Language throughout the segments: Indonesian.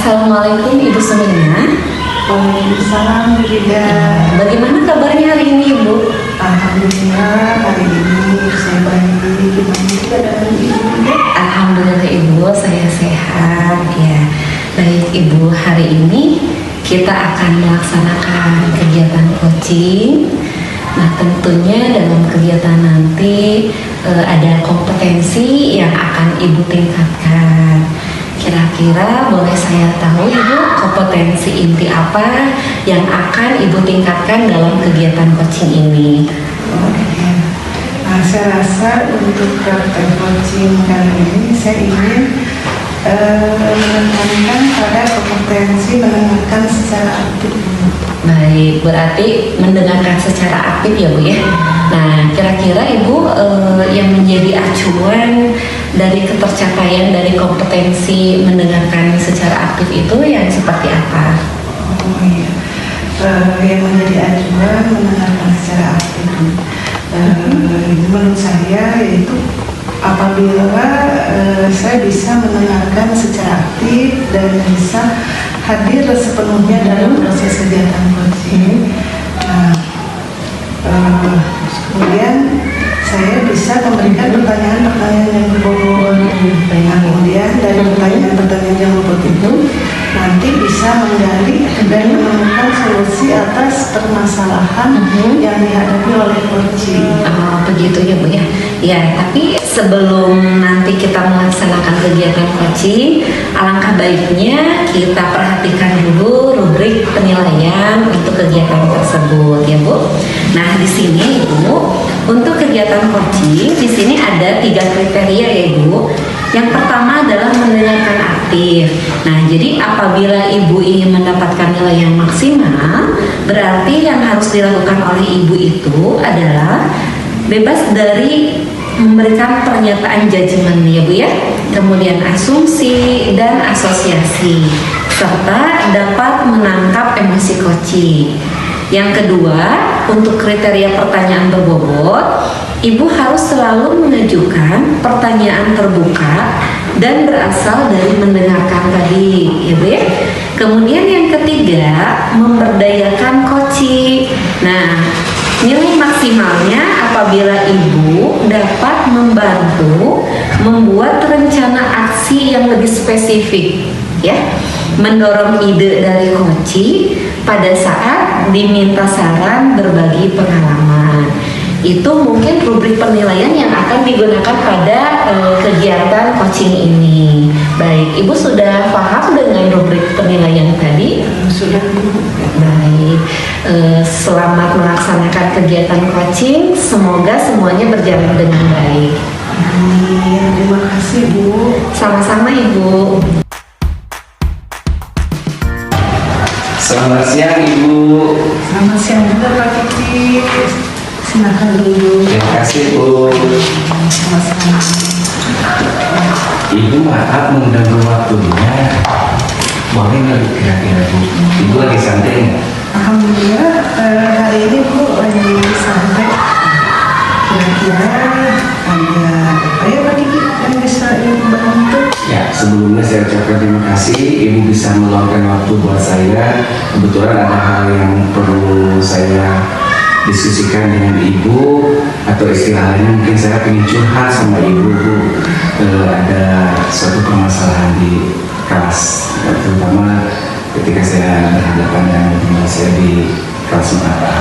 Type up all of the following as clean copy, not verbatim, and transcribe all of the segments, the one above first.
Assalamualaikum Ibu Suminah. Waalaikumsalam Bu Rida. Bagaimana kabarnya hari ini Ibu? Alhamdulillah hari ini saya baik. Gimana keadaan Ibu? Alhamdulillah Ibu, saya sehat ya. Baik Ibu, hari ini kita akan melaksanakan kegiatan coaching. Nah tentunya dalam kegiatan nanti ada kompetensi yang akan Ibu tingkatkan. Kira-kira boleh saya tahu Ibu kompetensi inti apa yang akan Ibu tingkatkan dalam kegiatan coaching ini? Oke. Nah, saya rasa untuk praktek coaching kali ini saya ingin menekankan pada kompetensi mendengarkan secara aktif. Baik, berarti mendengarkan secara aktif ya Bu ya. Nah, kira-kira Ibu yang menjadi acuan dari ketercapaian dari kompetensi mendengarkan secara aktif itu yang seperti apa? Oh iya, yang menjadi acuan mendengarkan secara aktif menurut saya yaitu apabila saya bisa mendengarkan secara aktif dan bisa hadir sepenuhnya dalam proses kegiatan coaching. Kemudian saya bisa memberikan pertanyaan-pertanyaan yang berbobot. Kemudian dari pertanyaan-pertanyaan yang berbobot itu nanti bisa menggali dan menemukan solusi atas permasalahan yang dihadapi oleh coaching. Oh, begitu ya Bu ya. Ya, tapi sebelum nanti kita melaksanakan kegiatan coaching, alangkah baiknya kita perhatikan dulu rubrik penilaian untuk kegiatan tersebut ya Bu. Nah, di sini Ibu, untuk kegiatan coaching di sini ada 3 kriteria ya Ibu. Yang pertama adalah mendengarkan aktif. Nah, jadi apabila Ibu ingin mendapatkan nilai yang maksimal, berarti yang harus dilakukan oleh Ibu itu adalah bebas dari memberikan pernyataan judgement ya Bu ya, kemudian asumsi dan asosiasi, serta dapat menangkap emosi coaching. Yang kedua, untuk kriteria pertanyaan berbobot, Ibu harus selalu mengajukan pertanyaan terbuka dan berasal dari mendengarkan tadi, ya Bu ya. Kemudian yang ketiga, memberdayakan coaching. Nah, nilai maksimalnya apabila Ibu dapat membantu membuat rencana aksi yang lebih spesifik, ya, mendorong ide dari coaching pada saat diminta saran berbagi pengalaman. Itu mungkin rubrik penilaian yang akan digunakan pada kegiatan coaching ini. Baik, Ibu sudah paham dengan rubrik penilaian tadi? Sudah. Baik, selamat melaksanakan kegiatan coaching. Semoga semuanya berjalan dengan baik. Amin. Terima kasih Bu. Sama-sama Ibu. Selamat siang Ibu. Selamat siang juga Pak Kiki. Silakan dulu. Terima kasih Bu. Sama-sama. Ibu maaf mengganggu waktunya. Boleh nggak kira-kira Bu? Ibu lagi santai nggak? Alhamdulillah hari ini Bu lagi santai. Kira-kira ada apa ya Pak Kiki yang bisa Ibu bantu? Ya, sebelumnya saya ucapkan terima kasih Ibu bisa meluangkan waktu buat saya. Kebetulan ada hal yang perlu saya diskusikan dengan Ibu, atau istilah lainnya mungkin saya ingin curhat sama Ibu Bu. Ada suatu permasalahan di kelas, terutama ketika saya berhadapan dengan teman saya di kelas 4A.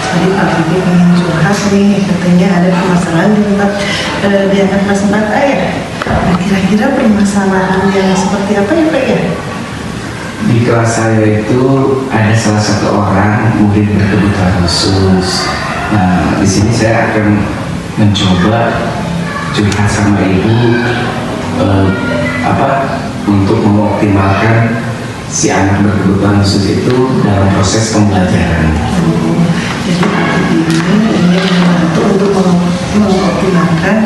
Tadi Pak Kiki ingin curhat nih, katanya ada permasalahan di anak kelas 4A ya. Nah, kira-kira permasalahan yang seperti apa ya Pak ya? Di kelas saya itu ada salah satu orang murid berkebutuhan khusus. Nah, di sini saya akan mencoba curhat sama Ibu untuk mengoptimalkan si anak berkebutuhan khusus itu dalam proses pembelajaran. Jadi Pak Kiki ini ingin membantu untuk mengoptimalkan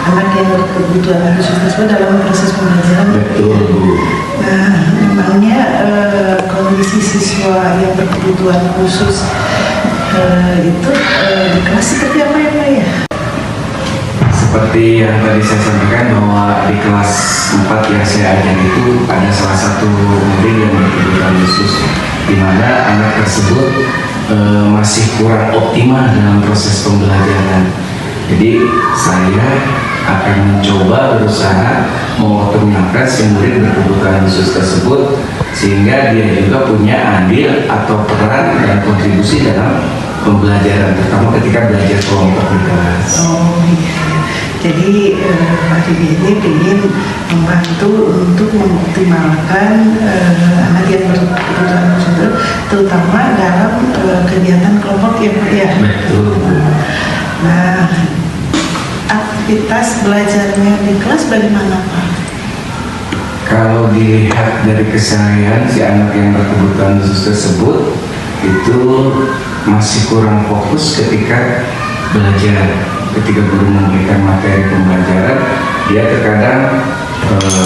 anak yang berkebutuhan khusus tersebut dalam proses pembelajaran. Betul Bu. Nah, memangnya kondisi siswa yang berkebutuhan khusus itu di kelas seperti apa ya Pak ya? seperti yang tadi saya sampaikan bahwa di kelas 4 yang saya ajar itu ada salah satu murid yang berkebutuhan khusus, di mana anak tersebut masih kurang optimal dalam proses pembelajaran. Jadi saya akan mencoba berusaha mengoptimalkan si murid berkebutuhan khusus tersebut sehingga dia juga punya andil atau peran dan kontribusi dalam pembelajaran, terutama ketika belajar kelompok di kelas. Oh iya. Jadi Pak Didi ini ingin membantu untuk mengoptimalkan anak yang berkebutuhan khusus, terutama dalam kegiatan kelompok ya Pak ya. Betul. Nah, aktivitas belajarnya di kelas bagaimana Pak? Kalau dilihat dari keseharian si anak yang berkebutuhan khusus tersebut itu masih kurang fokus ketika belajar. Ketika guru memberikan materi pembelajaran, dia terkadang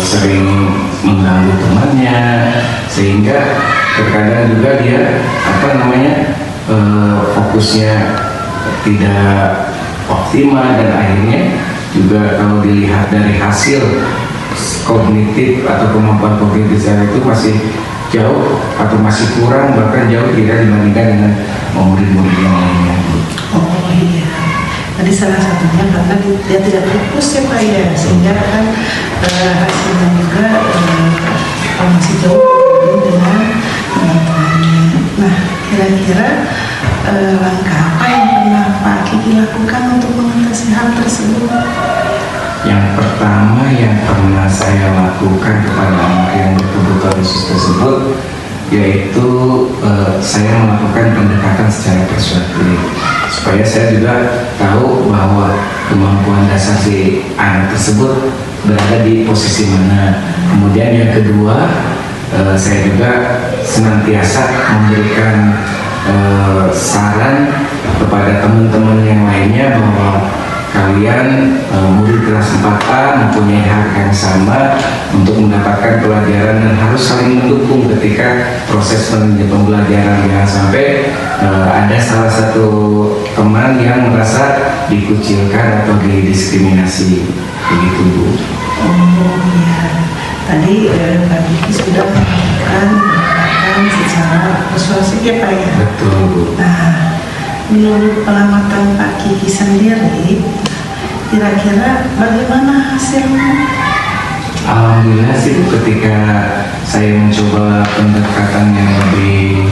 sering mengganggu temannya, sehingga terkadang juga dia fokusnya tidak optimal, dan akhirnya juga kalau dilihat dari hasil kognitif atau kemampuan kognitif saya itu masih jauh atau masih kurang, bahkan jauh tidak dibandingkan dengan murid-murid yang lainnya. Oh iya. Tadi salah satunya karena dia tidak fokus ya Pak ya, sehingga kan hasilnya juga masih jauh dengan teman-temannya. Nah, kira-kira langkah apa yang pernah Pak Kiki lakukan untuk mengatasi hal tersebut? Yang pertama yang pernah saya lakukan kepada anak yang berkebutuhan khusus tersebut yaitu saya melakukan pendekatan secara persuasif supaya saya juga tahu bahwa kemampuan dasar si anak tersebut berada di posisi mana. Kemudian yang kedua, saya juga senantiasa memberikan saran kepada teman-teman yang lainnya bahwa kalian murid kelas 4A mempunyai hak yang sama untuk mendapatkan pelajaran dan harus saling mendukung ketika proses pembelajaran. Jangan sampai ada salah satu teman yang merasa dikucilkan atau didiskriminasi, begitu Bu. Oh iya, tadi Pak Kiki sudah melakukan secara persuasif ya Pak ya. Betul Bu. Nah, menurut pengamatan Pak Kiki sendiri, kira-kira bagaimana hasilnya? Alhamdulillah sih Bu, ketika saya mencoba pendekatan yang lebih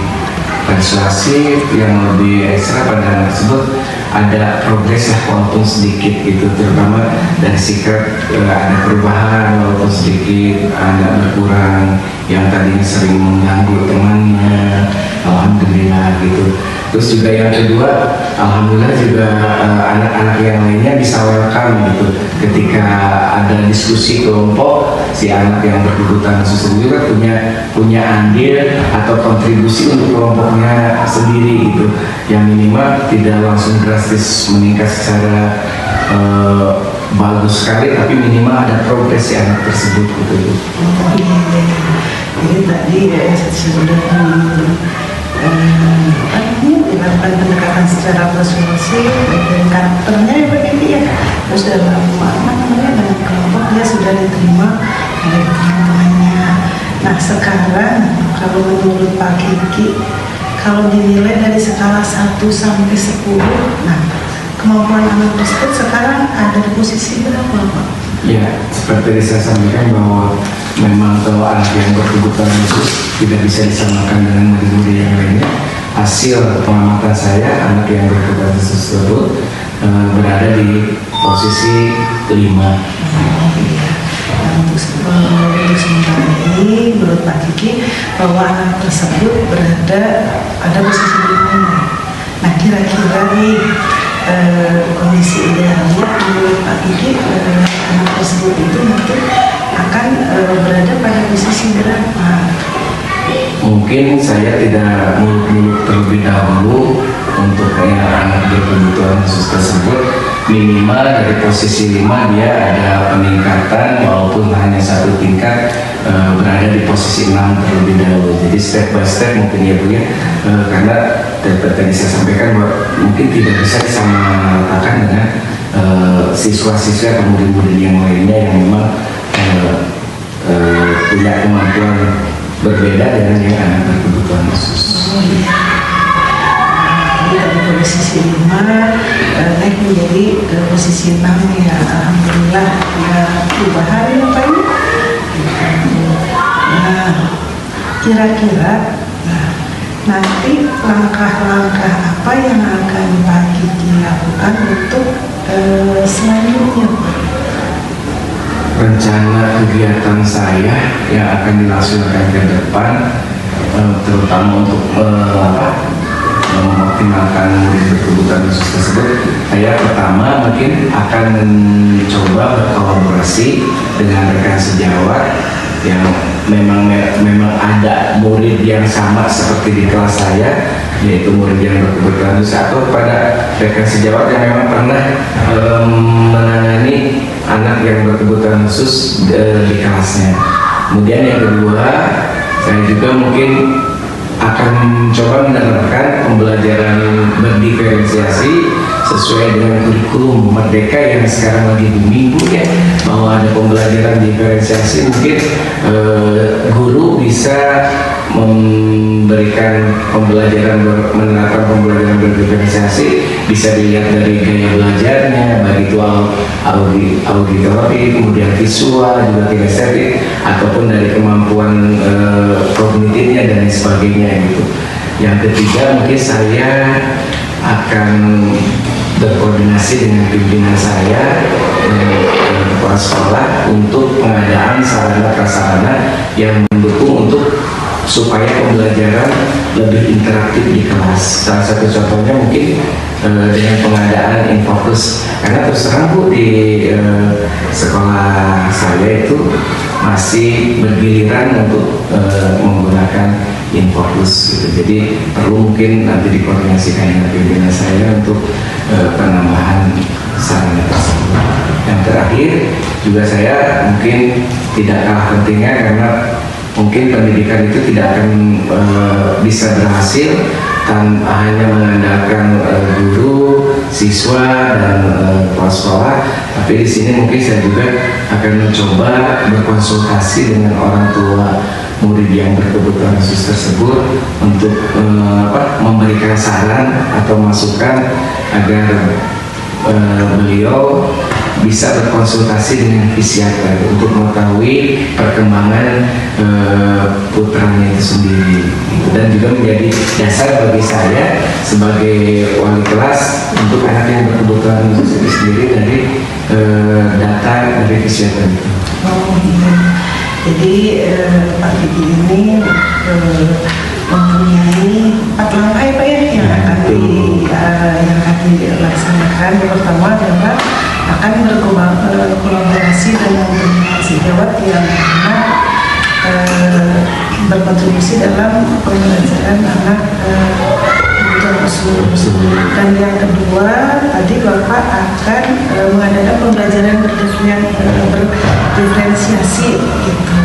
persuasif, yang lebih ekstra pada anak tersebut, ada progres lah walaupun sedikit gitu, terutama dari sikap ada perubahan walaupun sedikit, ada berkurang yang tadinya sering mengganggu temannya, alhamdulillah gitu. Terus juga yang kedua, alhamdulillah juga anak-anak yang lainnya bisa welcome gitu ketika ada diskusi kelompok, si anak yang berkebutuhan khusus juga punya andil atau kontribusi untuk kelompoknya sendiri gitu, yang minimal tidak langsung drastis meningkat secara bagus sekali, tapi minimal ada progres si anak tersebut gitu. Oh iya, jadi tadi saya sudah dilakukan pendekatan secara persuasif dan karakternya ya begitu ya, terus dalam dengan kelompok dia sudah diterima oleh teman-temannya. Nah sekarang kalau menurut Pak Kiki, kalau dinilai dari skala 1 sampai 10, nah kemampuan anak tersebut sekarang ada di posisi berapa Pak? Ya, seperti saya sampaikan bahwa memang kalau anak yang berkebutuhan khusus tidak bisa disamakan dengan murid-murid yang lainnya. Hasil pengamatan saya, anak yang berkebutuhan khusus tersebut berada di posisi 5. Untuk sementara ini menurut Pak Kiki bahwa anak tersebut berada pada posisi 5. Nah kira-kira nih kondisi idealnya menurut Pak Kiki anak tersebut itu nanti akan berada pada posisi berapa? Mungkin saya tidak muluk-muluk terlebih dahulu untuk anak berkebutuhan khusus tersebut, minimal dari posisi 5 dia ada peningkatan walaupun hanya 1 tingkat, berada di posisi 6 terlebih dahulu. Jadi step by step mungkin ya Bu ya, karena tadi saya sampaikan bahwa mungkin tidak bisa disamaratakan dengan siswa-siswa atau murid-murid yang lainnya yang memang punya kemampuan berbeda dengan yang anak berkebutuhan khusus. Dari posisi 5 naik menjadi posisi 6 ya, alhamdulillah ya, perubahan ya Pak ya. Nah, kira-kira nanti langkah-langkah apa yang akan Pak Kiki lakukan untuk selanjutnya Pak? Rencana kegiatan saya yang akan dilaksanakan ke depan, terutama untuk mengoptimalkan murid berkebutuhan khusus tersebut, saya pertama mungkin akan mencoba berkolaborasi dengan rekan sejawat yang memang ada murid yang sama seperti di kelas saya, yaitu murid yang berkebutuhan khusus, atau pada rekan sejawat yang memang pernah menangani anak yang berkebutuhan khusus di kelasnya. Kemudian yang kedua, saya juga mungkin akan mencoba menerapkan pembelajaran berdiferensiasi sesuai dengan kurikulum Merdeka yang sekarang lagi booming ya, bahwa ada pembelajaran diferensiasi. Mungkin guru bisa memberikan menerapkan pembelajaran berdiferensiasi, bisa dilihat dari gaya belajarnya, baik itu auditori, kemudian visual, juga kinestetik, ataupun dari kemampuan kognitifnya dan sebagainya gitu. Yang ketiga, mungkin saya akan berkoordinasi dengan pimpinan saya dan kepala sekolah untuk pengadaan sarana-prasarana yang mendukung supaya pembelajaran lebih interaktif di kelas. Salah satu contohnya mungkin dengan pengadaan Infocus, karena terus terang Bu, di sekolah saya itu masih bergiliran untuk menggunakan Infocus gitu. Jadi perlu mungkin nanti dikoordinasikan dengan pimpinan saya untuk penambahan sarana tersebut. Yang terakhir juga saya mungkin tidak kalah pentingnya, karena mungkin pendidikan itu tidak akan bisa berhasil tanpa hanya mengandalkan guru, siswa, dan kepala sekolah. Tapi di sini mungkin saya juga akan mencoba berkonsultasi dengan orang tua murid yang berkebutuhan khusus tersebut untuk memberikan saran atau masukan agar beliau bisa berkonsultasi dengan psikiater untuk mengetahui perkembangan putranya itu sendiri, dan juga menjadi dasar bagi saya sebagai wali kelas untuk anak yang berkebutuhan khusus itu sendiri dari data dari psikiater itu. Oh iya, jadi Pak Kiki ini mempunyai 4 langkah ya Pak ya, yang akan dilaksanakan. Yang pertama adalah akan berkolaborasi dengan pimpinan sejawat yang berkontribusi dalam pembelajaran anak kebutuhan khusus. Dan yang kedua, tadi Bapak akan mengadakan pembelajaran berdiferensiasi gitu.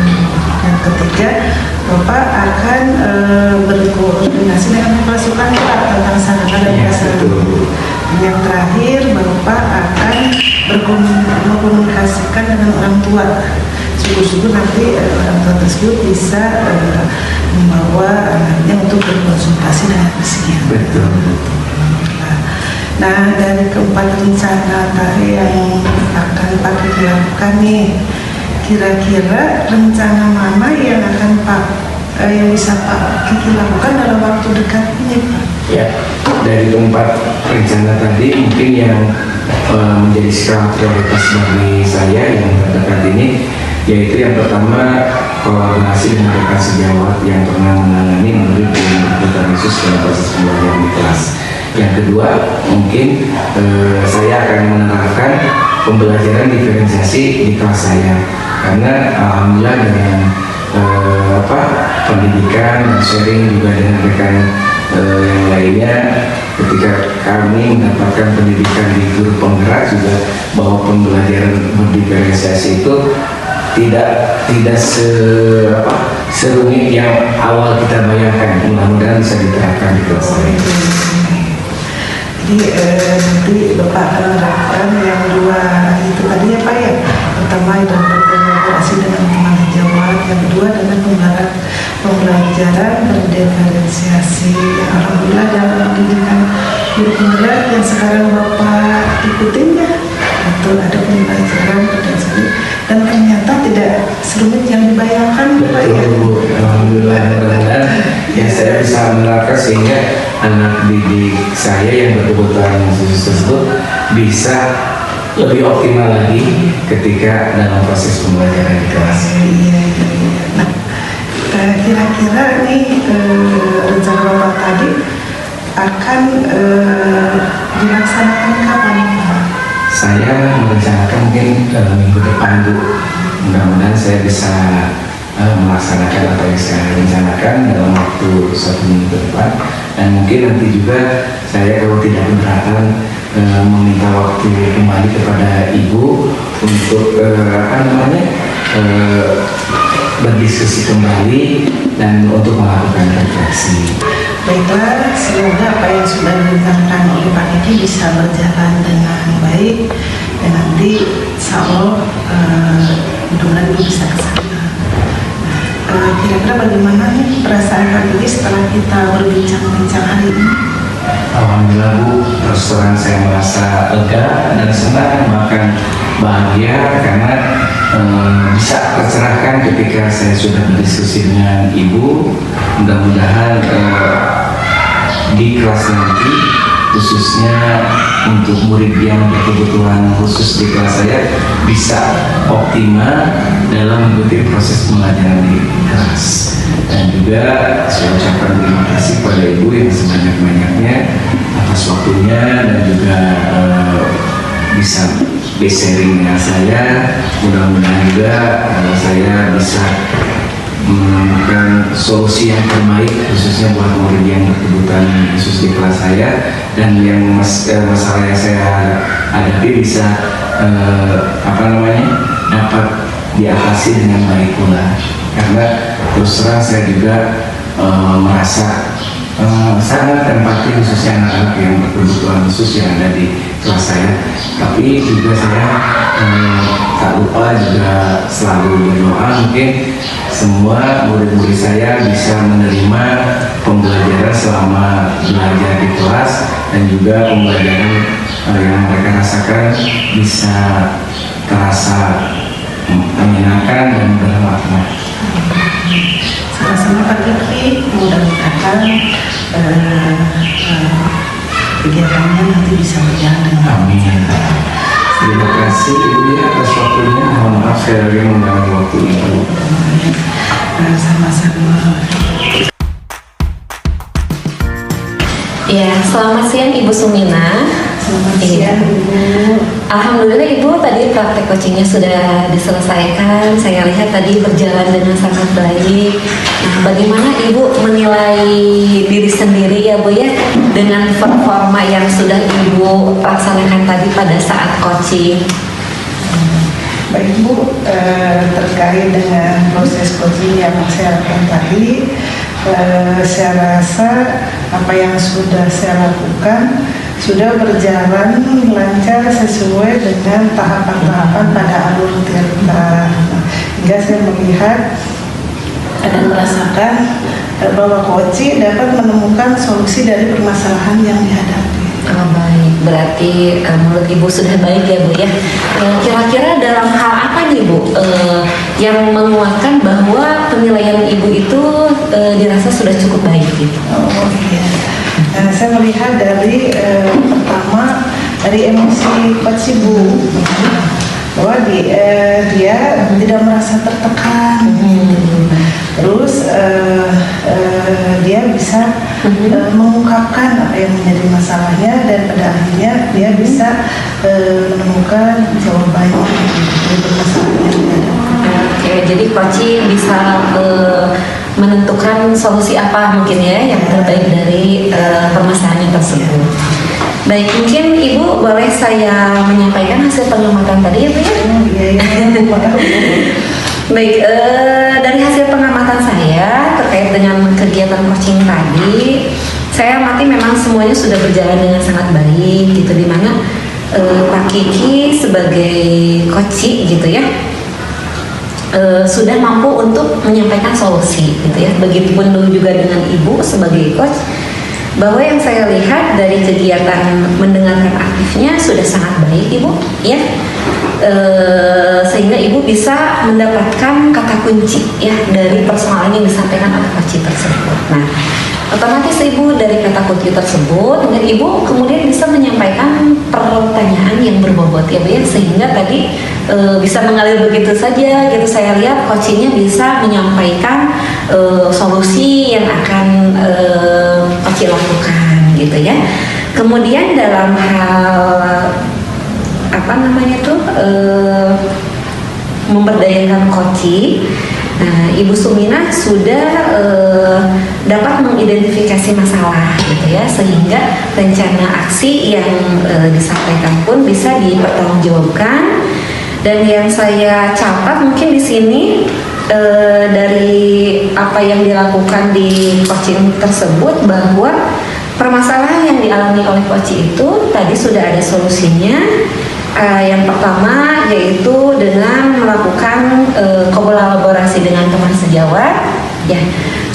Yang ketiga, Bapak akan berkoordinasi dengan kepala sekolah tentang sarana dan prasarana. Yang terakhir, Bapak akan berkomunikasikan dengan orang tua. Syukur-syukur nanti orang tua tersebut bisa membawa anaknya untuk berkonsultasi dengan psikiater. Betul. Nah, dari keempat rencana tadi yang akan Pak Kiki lakukan nih, kira-kira rencana mana yang akan yang bisa Pak Kiki lakukan dalam waktu dekat ini Pak? Ya, dari keempat rencana tadi mungkin yang menjadi skala prioritas bagi saya yang terdekat ini, yaitu yang pertama kolaborasi dengan rekan sejawat yang pernah menangani murid dengan berkebutuhan khusus dalam proses pembelajaran di kelas. Yang kedua, mungkin saya akan menerapkan pembelajaran diferensiasi di kelas saya, karena alhamdulillah dengan pendidikan dan sharing juga dengan rekan yang lainnya, ketika kami mendapatkan pendidikan di guru penggerak juga, bahwa pembelajaran berdiferensiasi itu tidak serumit yang awal kita bayangkan. Mudah-mudahan bisa diterapkan di kelas lain. Jadi nanti Bapak akan menerapkan yang dua itu tadi ya Pak ya. Pertama adalah berkolaborasi dengan teman sejawat, yang kedua adalah pembelajaran berdiferensiasi. Alhamdulillah dalam pendidikan guru penggerak yang sekarang Bapak ikutin ya, itu ada pembelajaran berdiferensiasi dan ternyata tidak serumit yang dibayangkan Pak ya. Alhamdulillah, mudah-mudahan yang saya bisa menerapkan sehingga anak didik saya yang berkebutuhan khusus tersebut bisa lebih optimal lagi ketika dalam proses pembelajaran di kelas. Iya. Nah, kira-kira nih rencana Bapak tadi akan dilaksanakan kapan Pak? Saya merencanakan mungkin minggu depan Bu. Mudah-mudahan saya bisa melaksanakan apa yang saya rencanakan dalam waktu 1 minggu ke depan, dan mungkin nanti juga saya kalau tidak keberatan meminta waktu kembali kepada Ibu untuk berdiskusi kembali dan untuk melakukan refleksi. Baiklah, semoga apa yang sudah direncanakan oleh Pak Diki bisa berjalan dengan baik dan nanti insya Allah mudah-mudahan Ibu bisa ke sana. Kira-kira bagaimana nih perasaan Pak Diki setelah kita berbincang-bincang hari ini? Alhamdulillah Bu, terus terang saya merasa lega dan senang, bahkan bahagia karena bisa tercerahkan ketika saya sudah berdiskusi dengan Ibu. Mudah-mudahan di kelas nanti, khususnya untuk murid yang berkebutuhan khusus di kelas saya, bisa optimal dalam mengikuti proses pembelajaran di kelas. Dan juga saya ucapkan terima kasih kepada Ibu yang sebanyak-banyaknya atas waktunya dan juga bisa sharing dengan saya. Mudah-mudahan juga saya bisa menemukan solusi yang terbaik khususnya buat murid yang berkebutuhan khusus di kelas saya, dan yang masalah yang saya hadapi bisa dapat diatasi dengan baik pula. Karena terus terang saya juga merasa sangat empati khususnya anak-anak yang berkebutuhan khusus yang ada di kelas saya. Tapi juga saya tak lupa juga selalu berdoa mungkin semua murid-murid saya bisa menerima pembelajaran selama belajar di kelas, dan juga pembelajaran yang mereka rasakan bisa terasa menyenangkan dan bermakna. Sama-sama Pak Diki, mudah-mudahan kegiatannya nanti bisa berjalan dengan Amin. Terima kasih Ibu ya atas waktunya. Mohon maaf saya lagi mengganggu waktu Ibu. Sama-sama. Ya, selamat siang Ibu Sumina. Selamat siang Ibu. Alhamdulillah Ibu, tadi praktek coachingnya sudah diselesaikan. Saya lihat tadi berjalan dengan sangat baik. Nah, bagaimana Ibu menilai diri sendiri ya Bu ya, dengan performa yang sudah Ibu laksanakan tadi pada saat coaching? Baik Bu, terkait dengan proses coaching yang saya lakukan tadi, saya rasa apa yang sudah saya lakukan sudah berjalan lancar sesuai dengan tahapan-tahapan pada alur cerita. Hingga saya melihat dan merasakan bahwa coaching dapat menemukan solusi dari permasalahan yang dihadapi. Oh, baik, berarti menurut Ibu sudah baik ya Bu ya. Kira-kira dalam hal apa nih Bu yang menguatkan bahwa penilaian Ibu itu dirasa sudah cukup baik gitu? Oh iya, saya melihat dari pertama dari emosi coach Ibu, bahwa dia tidak merasa tertekan. Terus dia bisa mengungkapkan apa yang menjadi masalahnya, dan pada akhirnya dia bisa menemukan jawabannya dari permasalahan yang ada. Oke, jadi coaching bisa menentukan solusi apa mungkin ya yang terbaik dari permasalahan tersebut. Baik, mungkin Ibu boleh saya menyampaikan hasil pengamatan tadi ya Bu ya? Iya. Baik, dari hasil pengamatan saya terkait dengan kegiatan coaching tadi, saya amati memang semuanya sudah berjalan dengan sangat baik gitu, dimana Pak Kiki sebagai coach gitu ya sudah mampu untuk menyampaikan solusi gitu ya. Begitupun juga dengan Ibu sebagai coach, bahwa yang saya lihat dari kegiatan mendengarkan aktifnya sudah sangat baik Ibu ya. Sehingga Ibu bisa mendapatkan kata kunci ya dari persoalan yang disampaikan oleh coach tersebut. Nah, otomatis Ibu dari kata kunci tersebut dengan Ibu kemudian bisa menyampaikan pertanyaan yang berbobot ya Bu ya, sehingga tadi bisa mengalir begitu saja gitu. Saya lihat coachingnya bisa menyampaikan solusi yang akan coach lakukan gitu ya. Kemudian dalam hal memberdayakan coaching, nah, Ibu Suminah sudah dapat mengidentifikasi masalah gitu ya, sehingga rencana aksi yang disampaikan pun bisa dipertanggungjawabkan. Dan yang saya catat mungkin di sini dari apa yang dilakukan di coaching tersebut, bahwa permasalahan yang dialami oleh coach itu tadi sudah ada solusinya. Yang pertama yaitu dengan melakukan kolaborasi dengan teman sejawat ya,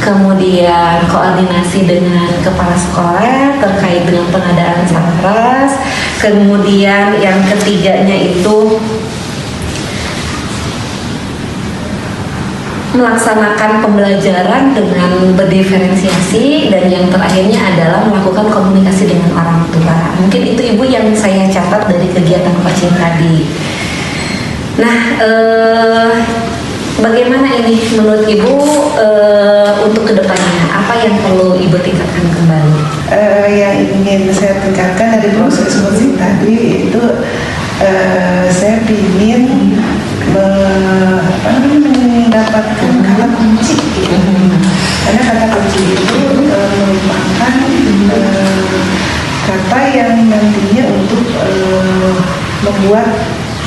kemudian koordinasi dengan kepala sekolah terkait dengan pengadaan sarpras, kemudian yang ketiganya itu melaksanakan pembelajaran dengan berdiferensiasi, dan yang terakhirnya adalah melakukan komunikasi dengan orang tua. Mungkin itu Ibu yang saya catat dari kegiatan coaching tadi. Nah, bagaimana ini menurut Ibu untuk kedepannya? Apa yang perlu Ibu tingkatkan kembali? Yang ingin saya tingkatkan dari proses coaching tadi itu saya ingin mendapatkan kata kunci gitu. Karena kata kunci itu merupakan kata yang nantinya untuk membuat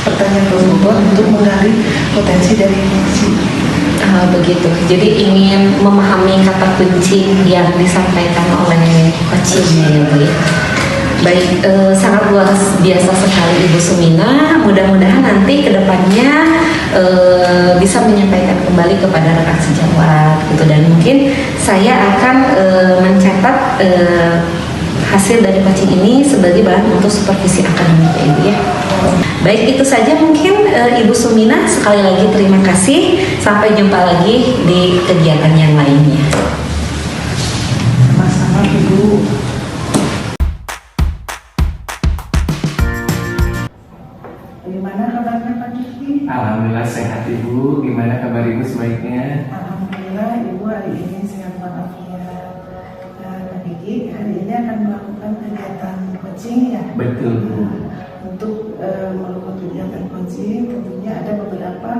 pertanyaan berbobot untuk menggali potensi dari kunci. Begitu. Jadi ingin memahami kata kunci yang disampaikan oleh coachingnya ya Bu ya. Baik, sangat luar biasa sekali Ibu Suminah. Mudah-mudahan nanti kedepannya bisa menyampaikan kembali kepada rekan sejawat gitu, dan mungkin saya akan mencatat hasil dari coaching ini sebagai bahan untuk supervisi akademik ya Ibu ya. Baik, itu saja mungkin Ibu Suminah. Sekali lagi terima kasih. Sampai jumpa lagi di kegiatan yang lainnya. Sama-sama Ibu. Bagaimana kabarnya Pak Kiki? Alhamdulillah sehat Ibu. Gimana kabar Ibu sebaiknya? Alhamdulillah Ibu hari ini sehat walafiat. Pak Kiki hari ini akan melakukan kegiatan coaching ya? Betul Bu. Untuk melakukan kegiatan coaching tentunya ada beberapa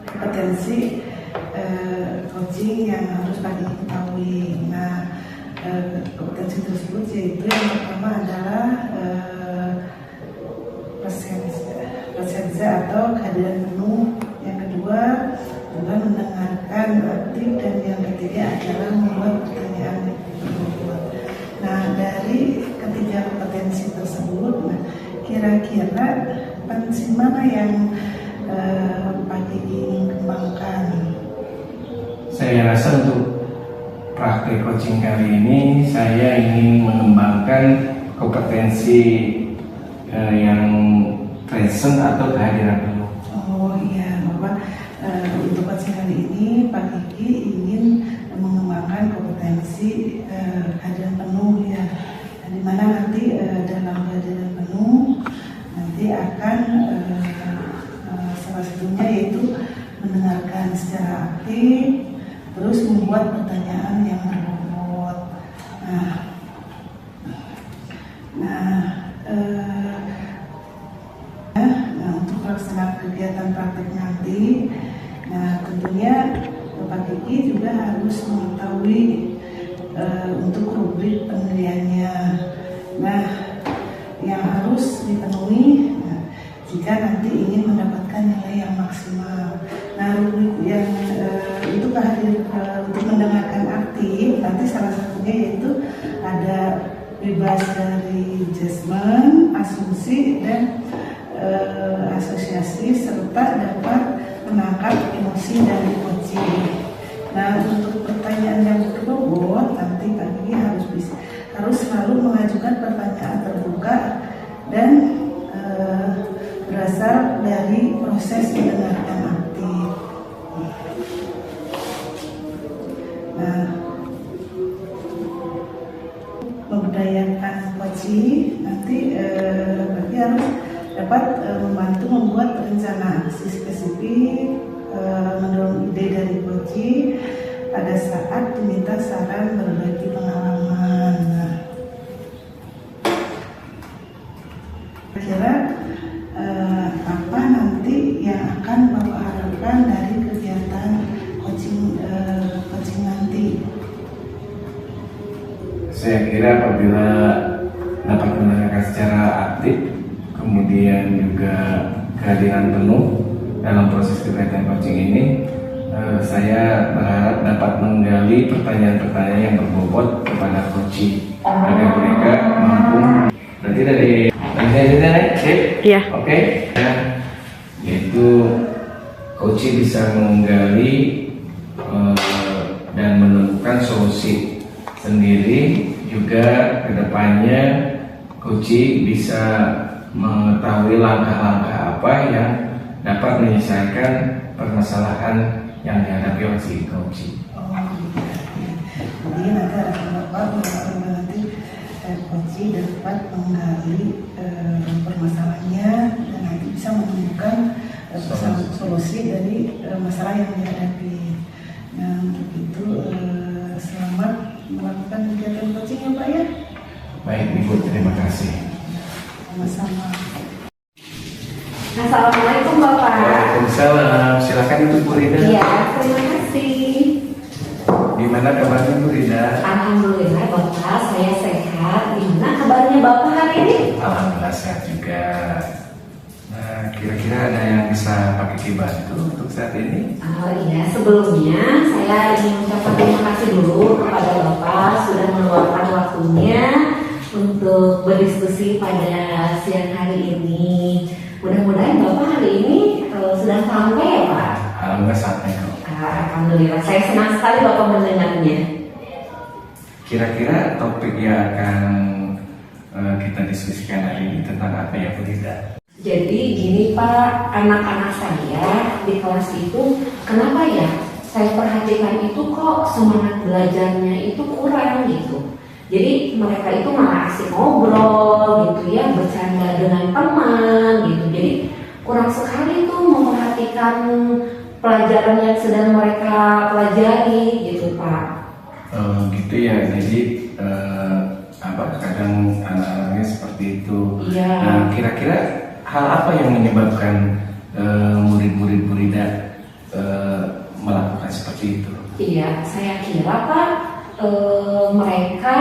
kompetensi coaching yang harus Pak Kiki ketahui. Nah, kompetensi tersebut yaitu yang pertama adalah presenza atau kehadiran penuh, yang kedua adalah mendengarkan aktif, dan yang ketiga adalah membuat pertanyaan yang berbobot. Nah, dari ketiga kompetensi tersebut, kira-kira kompetensi mana yang Pak Kiki ingin kembangkan? Saya rasa untuk praktik coaching kali ini saya ingin mengembangkan kompetensi yang present atau kehadiran penuh. Oh iya, Bapak, untuk coaching kali ini Pak Kiki ingin mengembangkan kompetensi kehadiran penuh ya, di mana nanti dalam kehadiran penuh nanti akan salah satunya yaitu mendengarkan secara aktif, terus membuat pertanyaan yang berbobot. Untuk pelaksanaan kegiatan praktek nanti, tentunya Bapak Kiki juga harus mengetahui untuk rubrik penilaiannya. Yang harus dipenuhi jika nanti ingin mendapatkan nilai yang maksimal. Rubrik yang untuk mendengarkan aktif itu ada bebas dari judgement, asumsi, dan asosiasi, serta dapat menangkap emosi dari coaching. Nah, untuk pertanyaan yang berbobot nanti kami harus selalu mengajukan pertanyaan terbuka dan berasal dari proses mendengarkan aktif. Nah, memberdayakan coaching nanti berarti harus dapat membantu membuat rencana aksi spesifik, mendorong ide dari coaching pada saat diminta saran berbagi pengalaman. Nah, kira apa nanti yang akan Bapak harapkan dari kegiatan coaching nanti? Saya kira apabila dapat mendengarkan secara aktif, kemudian juga kehadiran penuh dalam proses kegiatan coaching ini, saya berharap dapat menggali pertanyaan-pertanyaan yang berbobot kepada coaching agar mereka mampu. Berarti dari Iya. Oke. Yaitu coaching bisa menggali dan menemukan solusi sendiri, juga kedepannya coaching bisa mengetahui langkah-langkah apa yang dapat menyelesaikan permasalahan yang dihadapi oleh si coaching. Jadi nanti harapan Bapak nanti coaching dapat menggali permasalahannya dan nanti bisa menemukan solusi dari masalah yang dihadapi. Nah, untuk itu selamat melakukan kegiatan coaching ya Pak ya. Baik Ibu, terima kasih. Sama-sama. Assalamualaikum Bapak. Waalaikumsalam. Silakan Ibu Bu Rida. Iya, terima kasih. Gimana kabarnya Bu Rida? Alhamdulillah Bapak, saya sehat. Gimana kabarnya Bapak hari ini? Alhamdulillah sehat juga. Nah, kira-kira ada yang bisa Pak Kiki bantu untuk saat ini? Oh iya, sebelumnya saya ingin mengucapkan terima kasih dulu kepada Bapak sudah meluangkan waktunya untuk berdiskusi pada siang hari ini. Mudah-mudahan Bapak hari ini sudah sampai ya Pak? Alhamdulillah sampai kok. Alhamdulillah, saya senang sekali Bapak mendengarnya. Kira-kira topik yang akan kita diskusikan hari ini tentang apa ya Bu Rida? Jadi gini Pak, anak-anak saya di kelas itu kenapa ya saya perhatikan itu kok semangat belajarnya itu kurang gitu. Jadi mereka itu malah asik ngobrol gitu ya, bercanda dengan teman gitu. Jadi kurang sekali tuh memperhatikan pelajaran yang sedang mereka pelajari gitu Pak. Gitu ya, jadi kadang anak-anaknya seperti itu. Iya. Nah, kira-kira hal apa yang menyebabkan murid-murid Bu Rida melakukan seperti itu? Iya, saya kira Pak, mereka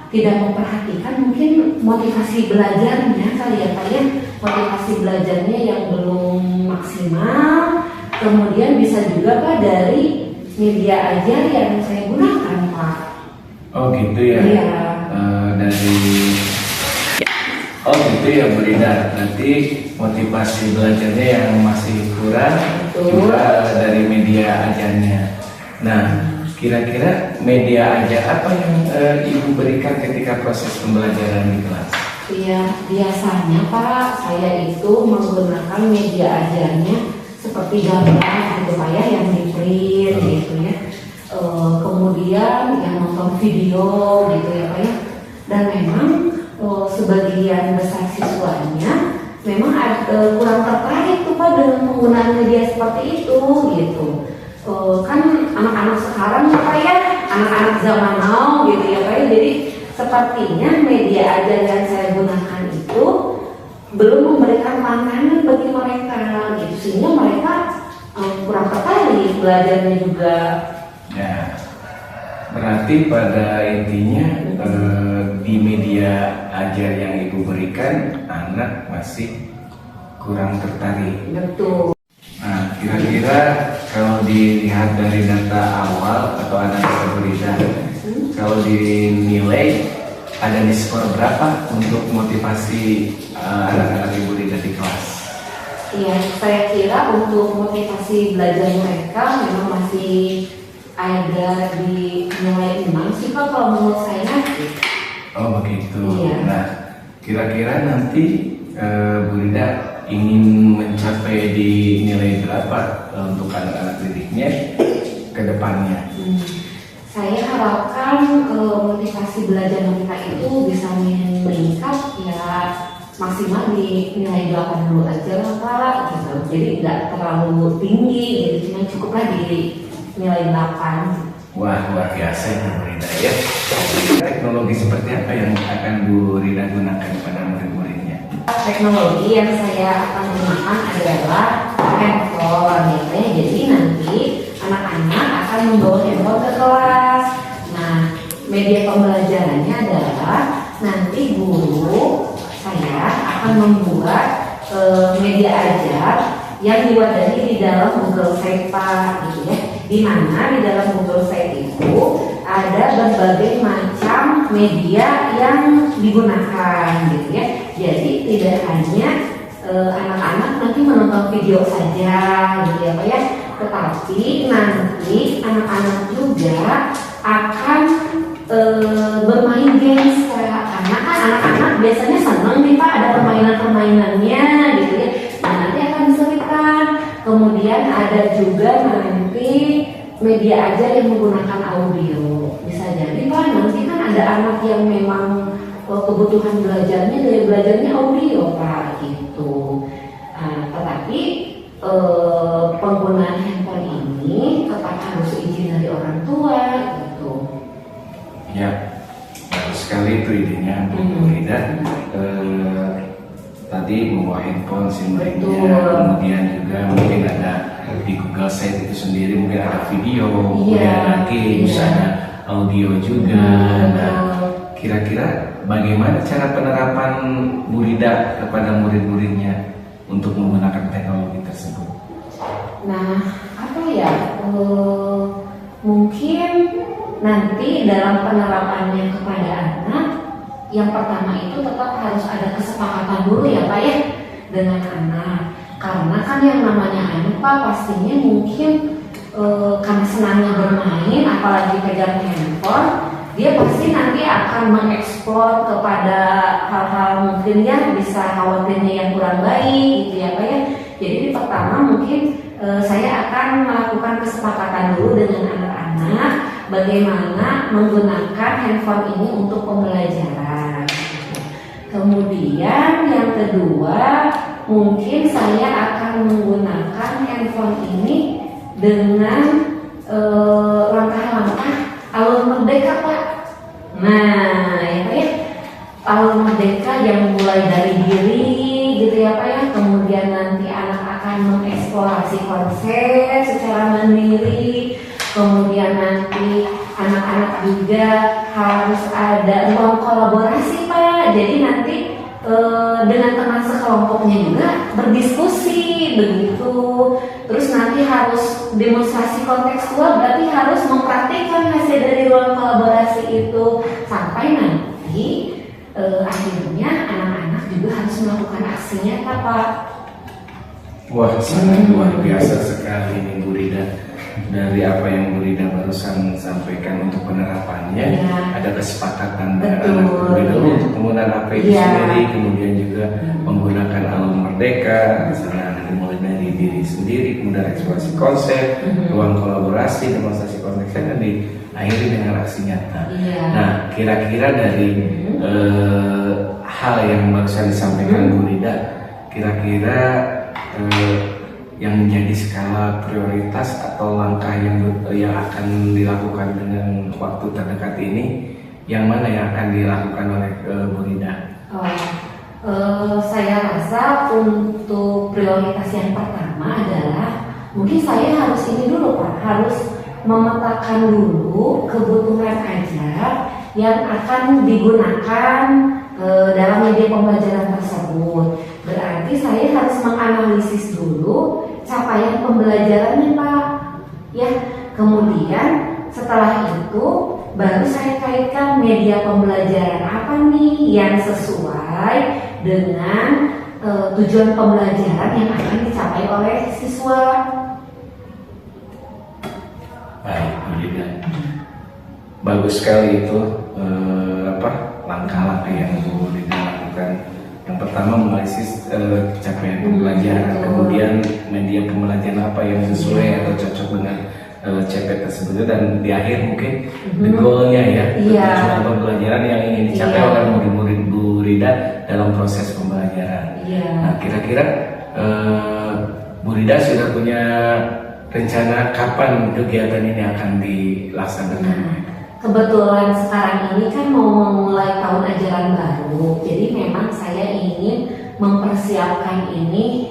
tidak memperhatikan mungkin motivasi belajarnya kali ya Pak ya, motivasi belajarnya yang belum maksimal. Kemudian bisa juga Pak dari media ajar yang saya gunakan Pak. Oh gitu ya. Iya. Oh gitu ya Bu Rida. Nanti motivasi belajarnya yang masih kurang. Betul. Juga dari media ajarnya. Nah, kira-kira media ajar apa yang Ibu berikan ketika proses pembelajaran di kelas? Iya, biasanya Pak saya itu menggunakan media ajarnya seperti gambar gitu Pak ya, yang di print gitu ya. Kemudian yang nonton video gitu ya Pak ya. Dan memang sebagian besar siswanya memang kurang tertarik tuh Pak dengan penggunaan media seperti itu gitu. Kan anak-anak sekarang Pak ya, anak-anak zaman now gitu ya Pak ya. Jadi sepertinya media ajar yang saya gunakan itu belum memberikan tantangan bagi mereka gitu, sehingga mereka kurang tertarik belajarnya juga. Ya, berarti pada intinya di media ajar yang Ibu berikan anak masih kurang tertarik. Betul. Nah, kira-kira kalau dilihat dari data awal atau analisa Bu Rida, kalau dinilai ada di skor berapa untuk motivasi anak-anak Ibu Rida di kelas? Iya, saya kira untuk motivasi belajar mereka memang masih ada di nilai 6 sih Pak kalau menurut saya nanti. Oh begitu. Iya. Nah, kira-kira nanti Bu Rida ingin mencapai di nilai berapa untuk anak-anak didiknya ke depannya? Saya harapkan motivasi belajar mereka itu bisa meningkat ya maksimal di nilai 8 dulu aja lah Pak gitu. Jadi nggak terlalu tinggi gitu, cuma cukuplah di nilai 8. Wah, luar biasa ya Bu Rida ya. Teknologi seperti apa yang akan Bu Rida gunakan pada murid-muridnya? Teknologi yang saya akan gunakan adalah handphone ya. Jadi nanti anak-anak akan membawa handphone ke kelas. Nah, media pembelajarannya adalah nanti guru saya akan membuat media ajar yang diwadahi di dalam Google Sheet Pak gitu ya. Di mana di dalam Google Sheet itu ada berbagai macam media yang digunakan gitu ya. Jadi tidak hanya anak-anak nanti menonton video saja gitu ya Pak ya, tetapi nanti anak-anak juga akan bermain games karena kan anak-anak biasanya senang nih Pak ada permainan-permainannya gitu ya. Nah nanti akan diselipkan. Kemudian ada juga nanti media ajar yang menggunakan audio. Bisa jadi Pak nanti kan ada anak yang memang kebutuhan belajarnya dari belajarnya audio Pak gitu. Tetapi penggunaan handphone ini tetap harus izin dari orang tua gitu. Ya, bagus sekali itu idenya Bu Rida. Tadi membawa handphone, SIM-nya, kemudian juga mungkin ada di Google Sheet itu sendiri mungkin ada video, kemudian ada games, ada audio juga. Nah, kira-kira bagaimana cara penerapan Bu Rida kepada murid-muridnya untuk menggunakan teknologi tersebut? Nah, apa ya? Mungkin nanti dalam penerapannya kepada anak, yang pertama itu tetap harus ada kesepakatan dulu ya Pak ya dengan anak. Karena kan yang namanya anak Pak pastinya mungkin karena senangnya bermain, apalagi pegang handphone, dia pasti nanti akan mengeksplor kepada hal-hal mungkin yang bisa khawatirnya yang kurang baik gitu ya Pak ya. Jadi pertama mungkin saya akan melakukan kesepakatan dulu dengan anak-anak bagaimana menggunakan handphone ini untuk pembelajaran. Kemudian yang kedua mungkin saya akan menggunakan handphone ini dengan langkah-langkah alur merdeka Pak. Nah ya Pak ya, alur merdeka yang mulai dari diri gitu ya Pak ya. Kemudian nanti anak akan mengeksplorasi konsep secara mandiri. Kemudian nanti anak-anak juga harus ada ruang kolaborasi Pak. Jadi nanti dengan teman sekelompoknya juga berdiskusi begitu. Terus nanti harus demonstrasi kontekstual, berarti harus mempraktikkan hasil dari ruang kolaborasi itu sampai nanti akhirnya anak-anak juga harus melakukan aksi nyata Pak. Wah, sangat luar biasa sekali ini Bu Rida. Dari apa yang Bu Rida barusan sampaikan untuk penerapannya, ada kesepakatan dengan anak Bu Rida untuk penggunaan API sendiri, kemudian juga menggunakan alur merdeka, misalnya dimulai dari diri sendiri, kemudian eksplorasi konsep, ruang kolaborasi, demonstrasi konsep, dan diakhiri dengan aksi nyata. Nah, kira-kira dari hal yang barusan disampaikan Bu Rida, kira-kira yang menjadi skala prioritas atau langkah yang akan dilakukan dengan waktu terdekat ini, yang mana yang akan dilakukan oleh Bu Rida? Saya rasa untuk prioritas yang pertama adalah mungkin saya harus ini dulu Pak, harus memetakan dulu kebutuhan ajar yang akan digunakan dalam media pembelajaran tersebut. Berarti saya harus menganalisis dulu capaian pembelajarannya Pak. Ya, kemudian setelah itu baru saya kaitkan media pembelajaran apa nih yang sesuai dengan tujuan pembelajaran yang akan dicapai oleh siswa. Baik, Bu Rida. Bagus sekali itu langkah-langkah yang Bu Rida lakukan. Yang pertama menganalisis capaian pembelajaran, kemudian media pembelajaran apa yang sesuai atau cocok dengan CP tersebut, dan di akhir mungkin the goal-nya ya, tujuan pembelajaran yang ingin dicapai oleh murid-murid Bu Rida dalam proses pembelajaran. Nah, kira-kira Bu Rida sudah punya rencana kapan kegiatan ini akan dilaksanakan? Kebetulan sekarang ini kan mau memulai tahun ajaran baru, jadi memang saya ingin mempersiapkan ini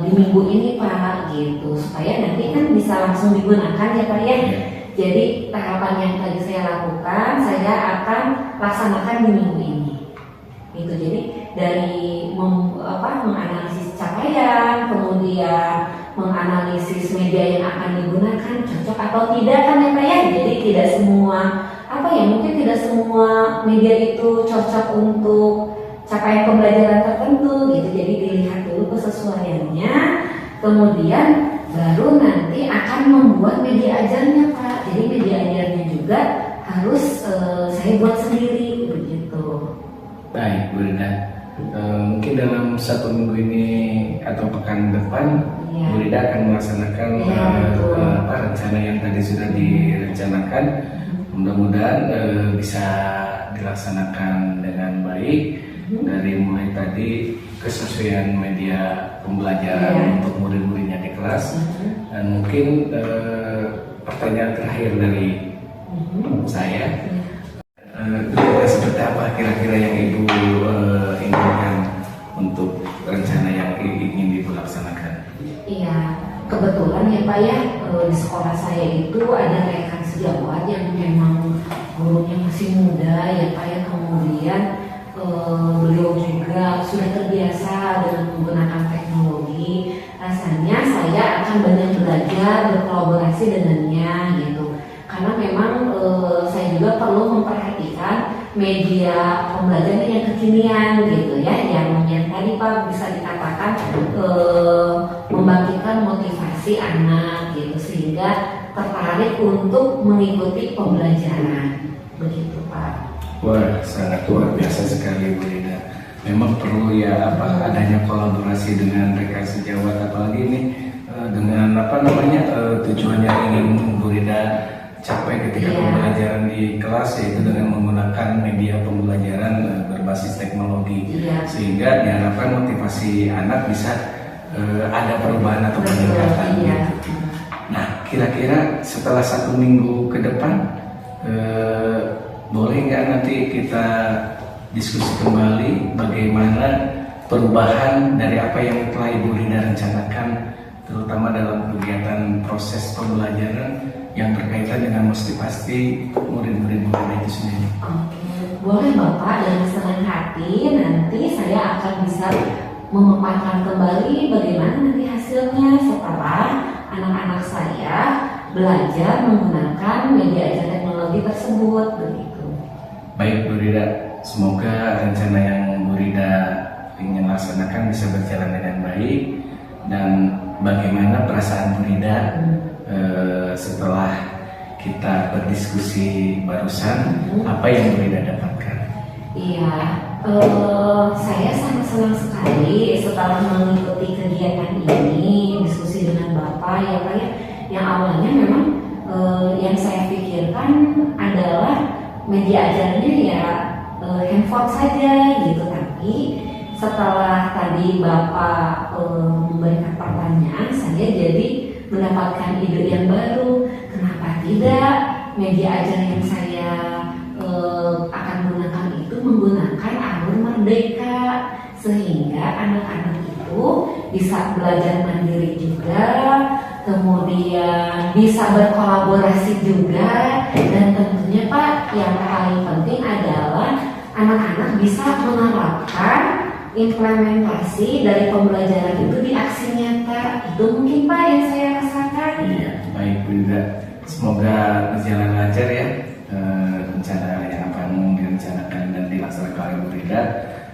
di minggu ini Pak, gitu, supaya nanti kan bisa langsung digunakan ya Pak ya. Jadi tahapan yang tadi saya lakukan, saya akan laksanakan di minggu ini. Gitu, jadi dari menganalisis capaian, kemudian menganalisis media yang akan digunakan cocok atau tidak kan ya Pak ya. Jadi tidak semua mungkin tidak semua media itu cocok untuk capaian pembelajaran tertentu gitu. Jadi dilihat dulu kesesuaiannya, kemudian baru nanti akan membuat media ajarnya Pak. Jadi media ajarnya juga harus saya buat sendiri begitu. Baik, Bu Rida. Mungkin dalam 1 minggu ini atau pekan depan, Bu Rida akan melaksanakan rencana yang tadi sudah direncanakan. Mudah-mudahan bisa dilaksanakan dengan baik, dari mulai tadi kesesuaian media pembelajaran untuk murid-muridnya di kelas. Dan mungkin pertanyaan terakhir dari saya, seperti apa kira-kira yang Ibu inginkan untuk rencana yang ingin Ibu laksanakan? Iya, kebetulan ya Pak ya, di sekolah saya itu ada rekan sejawat yang memang gurunya masih muda ya Pak ya, kemudian beliau juga sudah terbiasa dengan menggunakan teknologi. Rasanya saya akan banyak belajar berkolaborasi dengannya gitu, karena memang saya juga perlu memperhatikan media pembelajaran yang kekinian gitu ya, yang tadi Pak bisa dikatakan membangkitkan motivasi anak gitu, sehingga tertarik untuk mengikuti pembelajaran begitu Pak. Wah, sangat luar biasa sekali Bu Rida. Memang perlu ya adanya kolaborasi dengan rekan sejawat, apalagi ini dengan tujuannya ingin Bu Rida capai ketika pembelajaran di kelas, yaitu dengan menggunakan media pembelajaran berbasis teknologi, sehingga diharapkan motivasi anak bisa ada perubahan atau peningkatan. Nah, kira-kira setelah 1 minggu ke depan, boleh nggak nanti kita diskusi kembali bagaimana perubahan dari apa yang telah Ibu Rida rencanakan, terutama dalam kegiatan proses pembelajaran yang berkaitan dengan motivasi murid-murid itu sendiri. Oke, boleh Bapak, dengan senang hati nanti saya akan bisa memaparkan kembali bagaimana nanti hasilnya setelah anak-anak saya belajar menggunakan media ajar teknologi tersebut begitu. Baik Bu Rida, semoga rencana yang Bu Rida ingin laksanakan bisa berjalan dengan baik. Dan bagaimana perasaan Bu Rida setelah kita berdiskusi barusan, apa yang Bu Rida dapatkan? Iya, saya sangat senang sekali setelah mengikuti kegiatan ini, diskusi dengan Bapak ya Pak ya. Yang awalnya memang yang saya pikirkan adalah media ajarnya ya handphone saja gitu, tapi setelah tadi Bapak memberikan pertanyaan, saya jadi mendapatkan ide yang baru. Kenapa tidak media ajar yang saya akan gunakan itu menggunakan alur merdeka, sehingga anak-anak itu bisa belajar mandiri juga, kemudian bisa berkolaborasi juga, dan tentunya Pak yang paling penting adalah anak-anak bisa menerapkan implementasi dari pembelajaran itu di aksi nyata. Itu mungkin Pak yang saya rasakan. Iya, baik Bu Rida. Semoga berjalan lancar ya rencana yang akan direncanakan dan dilaksanakan oleh Bu Rida.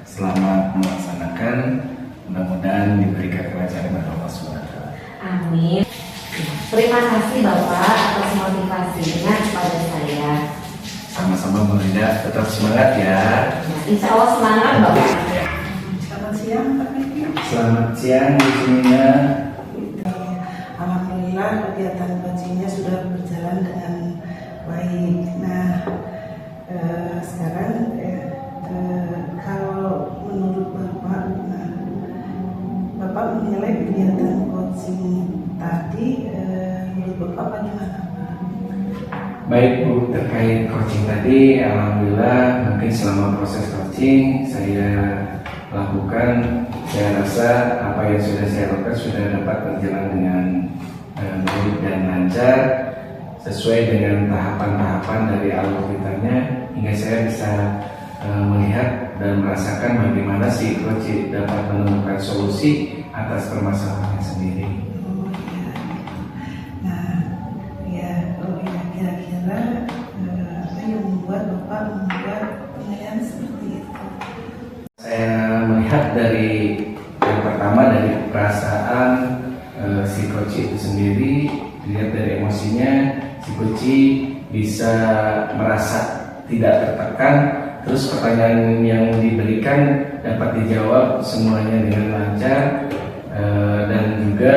Selamat melaksanakan, mudah-mudahan diberikan kelancaran oleh Allah SWT. Amin. Terima kasih Bapak atas motivasinya kepada saya. Sama-sama Bu Rida, tetap semangat ya. Insya Allah semangat Bapak. Selamat siang Pak Miki. Selamat siang Bu Jumina. Alhamdulillah kegiatan coachingnya sudah berjalan dengan baik. Nah, sekarang kalau menurut Bapak, Bapak menilai kegiatan coaching tadi menurut Bapak bagaimana? Baik Bu, terkait coaching tadi, alhamdulillah mungkin selama proses coaching saya lakukan, saya rasa apa yang sudah saya lakukan sudah dapat berjalan dengan baik dan lancar sesuai dengan tahapan-tahapan dari algoritmanya, hingga saya bisa melihat dan merasakan bagaimana si coach dapat menemukan solusi atas permasalahannya sendiri. Kira-kira apa yang membuat Bapak membuat penilaian seperti itu? Saya melihat dari yang pertama dari perasaan si coach itu sendiri, dilihat dari emosinya, si coach bisa merasa tidak tertekan, terus pertanyaan yang diberikan dapat dijawab semuanya dengan lancar dan juga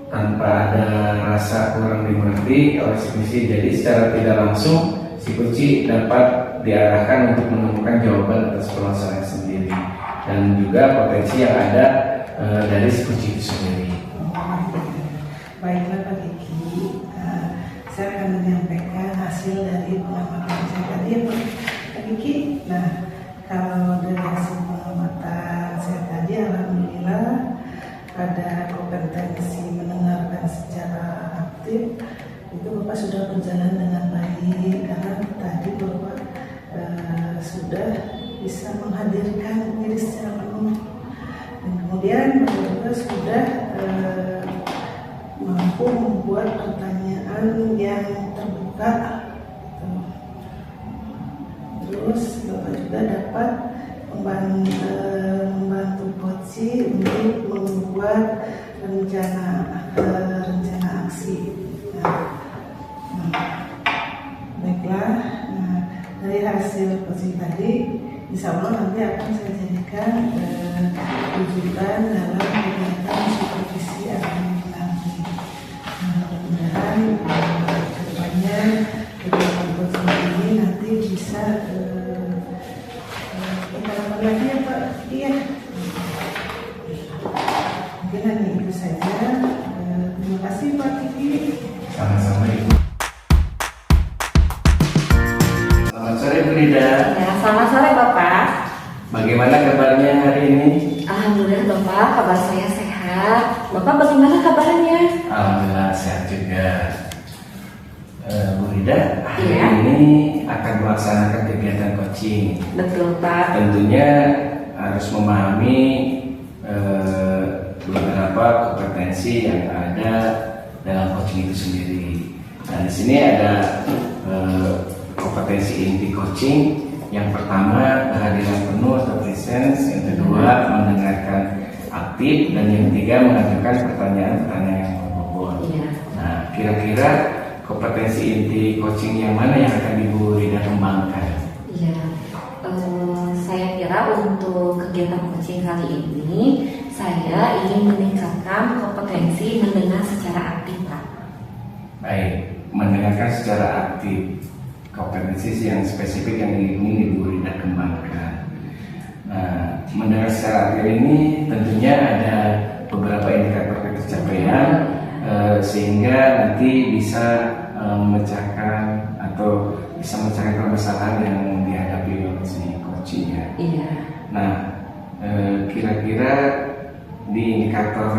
tanpa ada rasa kurang dimengerti oleh si coach. Jadi secara tidak langsung si coach dapat diarahkan untuk menemukan jawaban atas permasalahan sendiri dan juga potensi yang ada dari si coach itu sendiri. Baiklah Pak Kiki, saya akan menyampaikan hasil dari pengamatan saya tadi ya Pak Kiki. Nah, kalau dari hasil pengamatan saya tadi, alhamdulillah pada kompetensi mendengarkan secara aktif itu Bapak sudah berjalan dengan baik, karena tadi Bapak sudah bisa menghadirkan diri secara penuh, dan kemudian Bapak juga sudah mampu membuat pertanyaan yang terbuka gitu. Terus Bapak juga dapat membantu coach untuk membuat rencana aksi. Baiklah, dari hasil coaching tadi, insya Allah nanti akan saya jadikan rujukan dalam kegiatan supervisi akademik nanti. Mudah-mudahan kedepannya kegiatan coaching ini nanti bisa berkembang lagi ya Pak. Iya. Mungkin hanya itu saja. Terima kasih Pak Kiki. Sama-sama Ibu. Selamat sore Bu Rida. Ya, selamat sore Bapak. Bagaimana kabarnya hari ini? Alhamdulillah Bapak, kabar saya sehat. Bapak bagaimana kabarnya? Alhamdulillah sehat juga. Bu Rida, hari Iya. ini akan melaksanakan kegiatan coaching. Betul Pak. Tentunya harus memahami beberapa kompetensi yang ada dalam coaching itu sendiri. Nah, di sini ada kompetensi inti coaching. Yang pertama, kehadiran penuh atau presence. Yang kedua, mendengarkan aktif. Dan yang ketiga, mengajukan pertanyaan-pertanyaan yang berbobot. Iya. Nah, kira-kira kompetensi inti coaching yang mana yang akan Ibu Rida kembangkan? Iya. Saya kira untuk kegiatan coaching kali ini, saya ingin meningkatkan kompetensi mendengar secara aktif Pak. Baik, mendengarkan secara aktif. Kompetensi yang spesifik yang ingin Ibu Rida kembangkan. Nah, mendengar secara aktif ini tentunya ada beberapa indikator pencapaian sehingga nanti bisa memecahkan atau bisa memecahkan permasalahan yang dihadapi oleh si coaching ya. Iya. Nah, kira-kira di indikator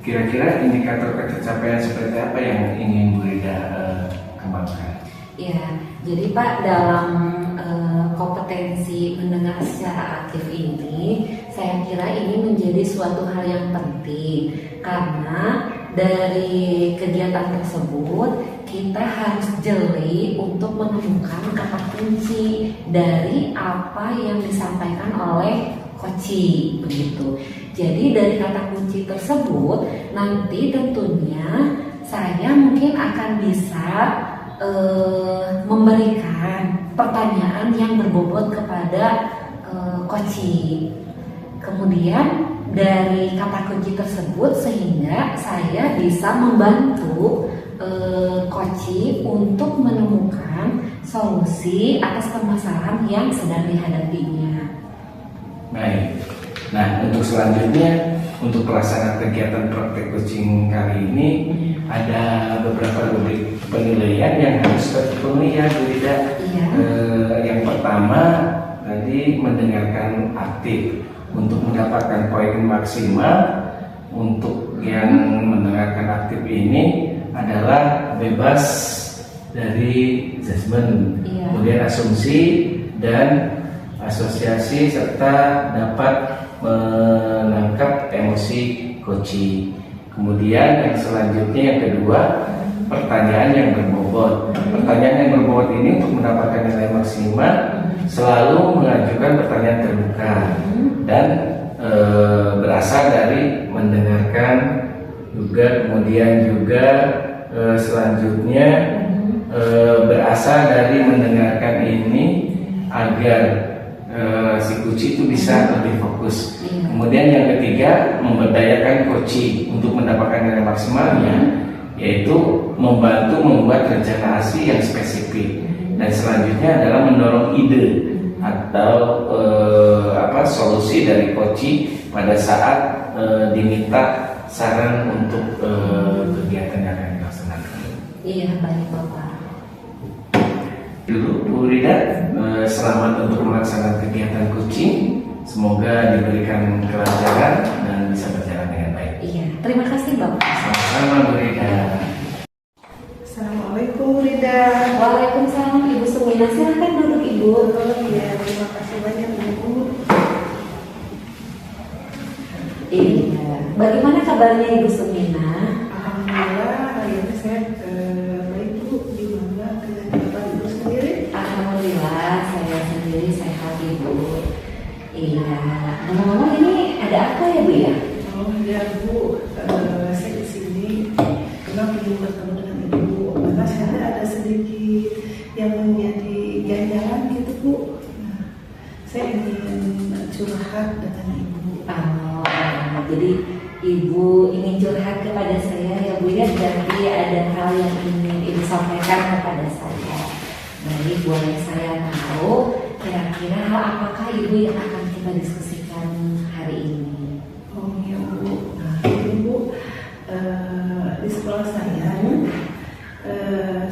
Kira-kira indikator pencapaian seperti apa yang ingin Bu Rida kembangkan? Ya, jadi Pak dalam kompetensi mendengar secara aktif ini, saya kira ini menjadi suatu hal yang penting karena dari kegiatan tersebut kita harus jeli untuk menemukan kata kunci dari apa yang disampaikan oleh Koci begitu. Jadi dari kata kunci tersebut nanti tentunya saya mungkin akan bisa memberikan pertanyaan yang berbobot kepada Koci. Kemudian dari kata kunci tersebut sehingga saya bisa membantu Koci untuk menemukan solusi atas permasalahan yang sedang dihadapinya. Baik. Nah, untuk selanjutnya untuk pelaksanaan kegiatan praktek coaching kali ini ada beberapa rubrik penilaian yang harus terpenuhi ya, Bu Rida. Iya. Yang pertama tadi mendengarkan aktif untuk mendapatkan poin maksimal. Untuk yang mendengarkan aktif ini adalah bebas dari judgement, Iya. kemudian asumsi dan asosiasi serta dapat menangkap emosi Koci. Kemudian yang selanjutnya yang kedua, pertanyaan yang berbobot. Pertanyaan yang berbobot ini untuk mendapatkan nilai maksimal selalu mengajukan pertanyaan terbuka dan berasal dari mendengarkan juga, kemudian juga selanjutnya berasal dari mendengarkan ini agar si Koci itu bisa lebih fokus. Kemudian yang ketiga, memberdayakan Koci untuk mendapatkan nilai maksimalnya, yaitu membantu membuat rencana aksi yang spesifik. Dan selanjutnya adalah mendorong ide atau solusi dari Koci pada saat diminta saran untuk kegiatan yang akan dilaksanakan. Iya, baik Bapak. Dulu Bu Rida, selamat untuk melaksanakan kegiatan coaching. Semoga diberikan kelancaran dan bisa berjalan dengan baik. Iya, terima kasih Bapak. Sama-sama Bu Rida. Assalamualaikum Bu Rida. Waalaikumsalam Ibu Sumina, silakan duduk Ibu. Ya, terima kasih banyak Bu. Iya, bagaimana kabarnya Ibu Sumina? Alhamdulillah, hari ini saya baik Bu. Gimana dengan Bapak Ibu sendiri? Alhamdulillah, saya sendiri sehat Ibu. Iya, ngomong-ngomong ini ada apa ya Bu ya? Oh ya Bu, saya di sini karena ingin bertemu dengan Ibu. Karena saya ada sedikit yang menjadi ganjalan gitu Bu. Nah, saya ingin curhat dengan Ibu. Jadi Ibu ingin curhat kepada saya ya Bu ya, berarti ada hal yang ingin Ibu sampaikan kepada saya. Baik, boleh saya tahu kira-kira hal apakah Ibu yang akan kita diskusikan hari ini? Oh iya Bu, nah ini Bu, di sekolah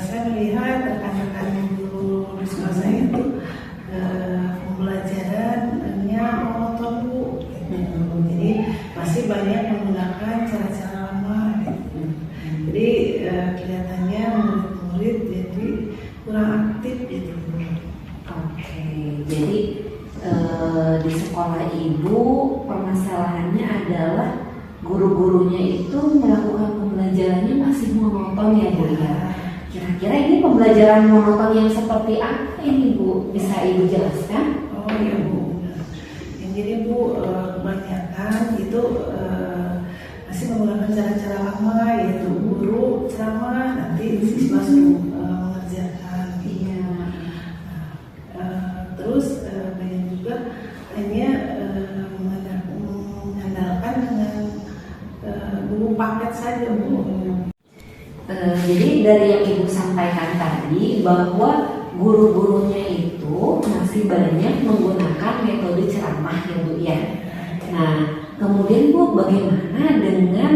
saya melihat rekan-rekan guru di sekolah saya itu pembelajarannya monoton Bu. Jadi masih banyak menggunakan cara-cara lama gitu. Jadi kelihatannya murid-murid jadi kurang aktif gitu. Oke, jadi di sekolah Ibu permasalahannya adalah guru-gurunya itu melakukan pembelajarannya masih monoton ya Bu ya. Kira-kira ini pembelajaran monoton yang seperti apa ini Bu? Bisa Ibu jelaskan? Oh iya Bu. Yang jadi Bu kebanyakan itu masih menggunakan cara-cara lama, yaitu guru ceramah nanti siswa suruh mengerjakan. Iya. Terus banyak juga hanya mengandalkan dengan guru paket saja Bu. Jadi dari yang Ibu sampaikan tadi bahwa guru-gurunya itu masih banyak menggunakan metode ceramah ya Bu ya. Nah, kemudian Bu bagaimana dengan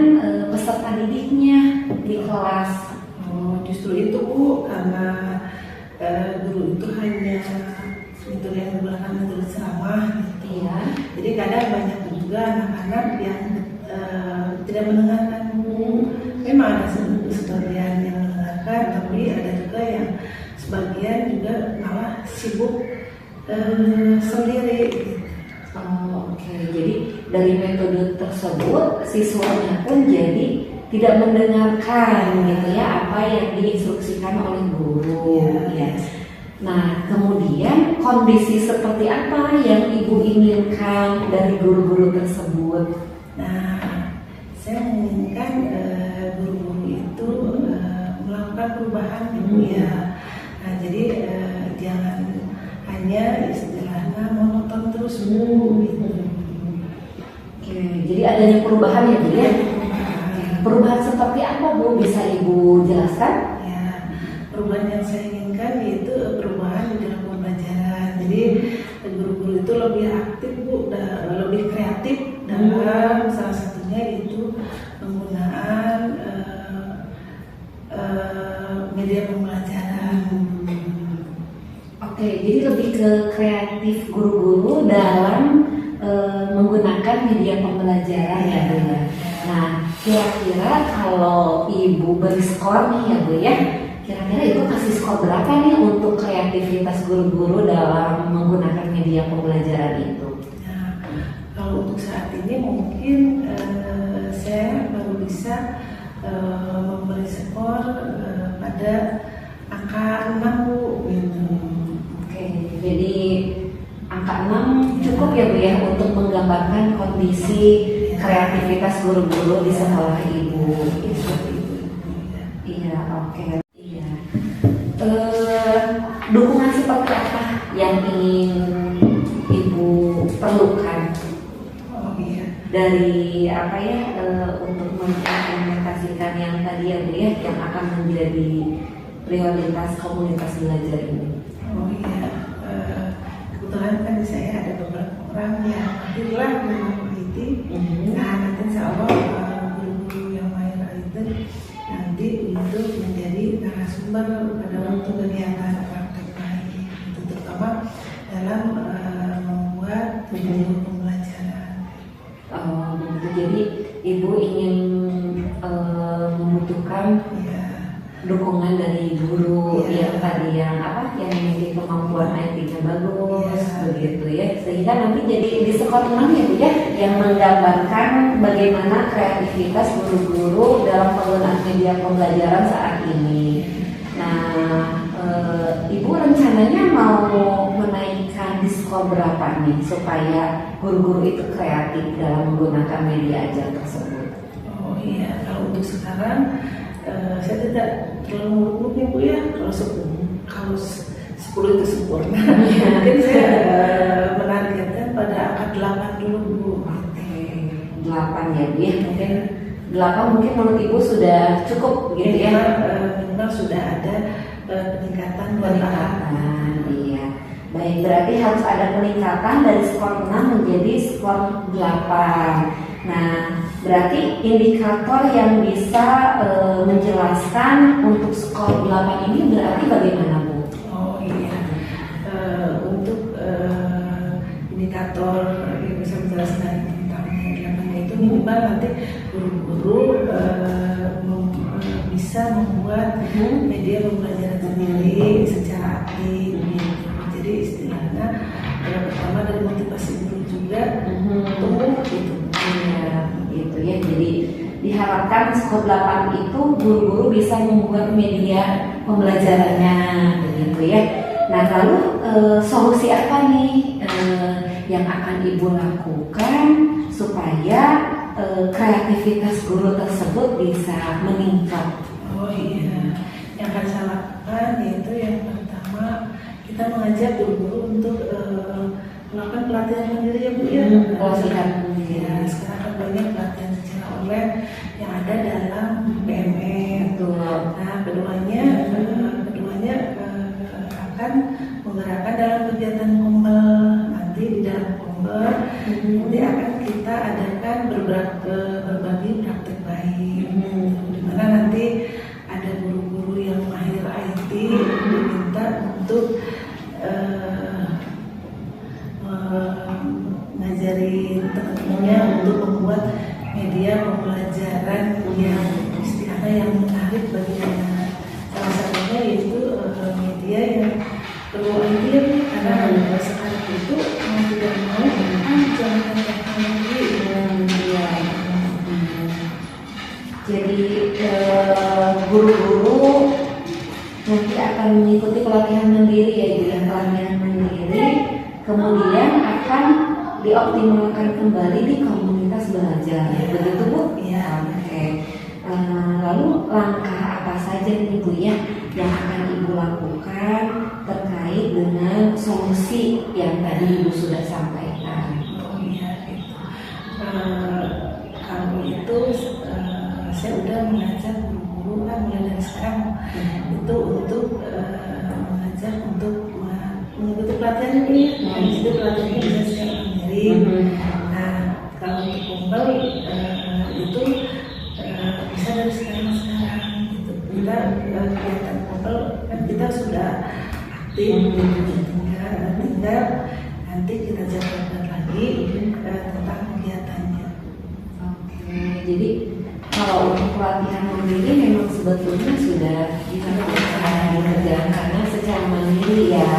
peserta didiknya di kelas? Oh, justru itu Bu, karena guru itu hanya metode yang menggunakan metode ceramah gitu. Iya. Jadi kadang banyak juga anak-anak yang tidak mendengarkan Bu. Memang ada sebagian yang mendengarkan, tapi ada juga yang sebagian juga malah sibuk sendiri. Oh, oke. Jadi dari metode tersebut siswanya pun jadi tidak mendengarkan gitu ya apa yang diinstruksikan oleh guru ya. Nah, kemudian kondisi seperti apa yang Ibu inginkan dari guru-guru tersebut? Nah, saya menginginkan guru-guru itu melakukan perubahan gitu ya. Nah, jadi jangan hanya istilahnya monoton terus Bu gitu. Oke, jadi adanya perubahan ya Bu ya? Perubahan seperti apa Bu? Bisa Ibu jelaskan? Ya, perubahan yang saya inginkan yaitu perubahan di dalam pembelajaran. Jadi guru-guru itu lebih aktif Bu, lebih kreatif dalam salah satunya itu penggunaan media pembelajaran. Oke, jadi lebih ke kreatif guru-guru dalam menggunakan media pembelajaran ya Bu ya. Nah, kira-kira kalau Ibu beri skor nih ya Bu ya, kira-kira Ibu kasih skor berapa nih untuk kreativitas guru-guru dalam menggunakan media pembelajaran itu? Nah, kalau untuk saat ini mungkin saya baru bisa memberi skor pada angka 6 Bu gitu. Oke, jadi angka 6 cukup ya Bu ya untuk menggambarkan kondisi kreativitas guru-guru di sekolah Ibu. Iya, oke. Iya. Dukungan seperti apa yang ingin Ibu perlukan? Oh iya. Dari apa ya untuk mengimplementasikan yang tadi ya Bu ya, yang akan menjadi prioritas komunitas belajar ini. Oh iya. Kebetulan kan saya ada beberapa orang yang alhamdulillah meneliti. Nah, nanti insya Allah guru-guru yang mahir itu nanti untuk menjadi narasumber pada waktu kegiatan praktek baik, itu terutama dalam membuat video pembelajaran. Jadi Ibu ingin membutuhkan dukungan dari guru yang tadi yang memiliki kemampuan IT-nya bagus begitu ya, sehingga nanti jadi di skor 6 ya Bu ya, yang menggambarkan bagaimana kreativitas guru-guru dalam penggunaan media pembelajaran saat ini. Nah, Ibu rencananya mau menaikkan di skor berapa nih supaya guru-guru itu kreatif dalam menggunakan media ajar tersebut? Oh iya, kalau untuk sekarang saya tidak terlalu muluk-muluk ya Bu ya, kalau 10 itu sempurna. Mungkin saya menargetkan pada angka 8 dulu Bu. Oke, 8 ya Bu ya, mungkin 8 mungkin menurut Ibu sudah cukup gitu ya? Memang sudah ada peningkatan. Iya. Baik, berarti harus ada peningkatan dari skor 6 menjadi skor 8. Nah, berarti indikator yang bisa menjelaskan untuk skor 8 ini berarti bagaimana Bu? Oh iya, untuk indikator yang bisa menjelaskan tentang 8 itu minimal nanti guru-guru bisa membuat media pembelajaran sendiri secara aktif. Jadi istilahnya pertama dari motivasi guru juga tumbuh gitu. Iya, gitu ya. Jadi diharapkan skor 8 itu guru-guru bisa membuat media pembelajarannya begitu ya. Nah, lalu solusi apa nih yang akan Ibu lakukan supaya kreativitas guru tersebut bisa meningkat? Oh iya, yang akan saya lakukan yaitu yang pertama kita mengajak guru-guru untuk melakukan pelatihan mandiri ya Bu ya. Pelatihan mandiri. Ya, sekarang kan banyak pelatihan secara online yang ada dalam PME. Nah, keduanya akan menggerakkan dalam kegiatan kumpul. Nanti di dalam kumpul nanti akan kita adakan berbagi praktek baik. Di mana nanti ada guru-guru yang mahir IT diminta untuk ngajarin teman-temannya untuk membuat media pembelajaran yang istilahnya yang menarik bagi anak. Salah satunya yaitu media yang perlu idea karena sekarang akan mengikuti pelatihan mandiri ya Ibu ya, pelatihan mandiri, kemudian akan dioptimalkan kembali di komunitas belajar, begitu Bu? Iya. Oke. Lalu langkah apa saja nih Bu ya yang akan Ibu lakukan terkait dengan solusi yang tadi Ibu sudah sampaikan? Oh iya gitu. Kalau itu saya udah mengajak guru-guru kan mulai dari sekarang itu untuk mengajak untuk mengikuti pelatihan ini. Di situ pelatihannya bisa secara mandiri. Nah kalau untuk kumpul itu bisa dari sekarang gitu. Kita kegiatan kumpul kan kita sudah aktif, tinggal nanti kita jadwalkan lagi tentang kegiatannya. Oke, jadi kalau untuk pelatihan mandiri memang sebetulnya sudah dikerjakan karena secara mandiri ya.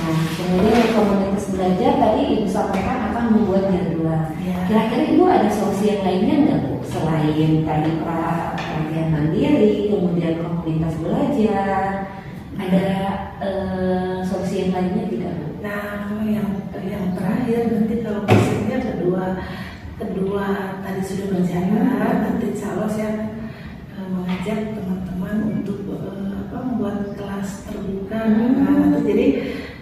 Nah, kemudian komunitas belajar tadi Ibu sampaikan akan membuat jadwal. Kira-kira Ibu ada solusi yang lainnya nggak Bu? Selain tadi pelatihan mandiri, kemudian komunitas belajar, ada solusi yang lainnya tidak Bu? Nah, yang terakhir nanti kalau misalnya kedua tadi sudah berjalan, nanti insya Allah saya mengajak teman-teman untuk membuat kelas terbuka. Nah, nanti jadi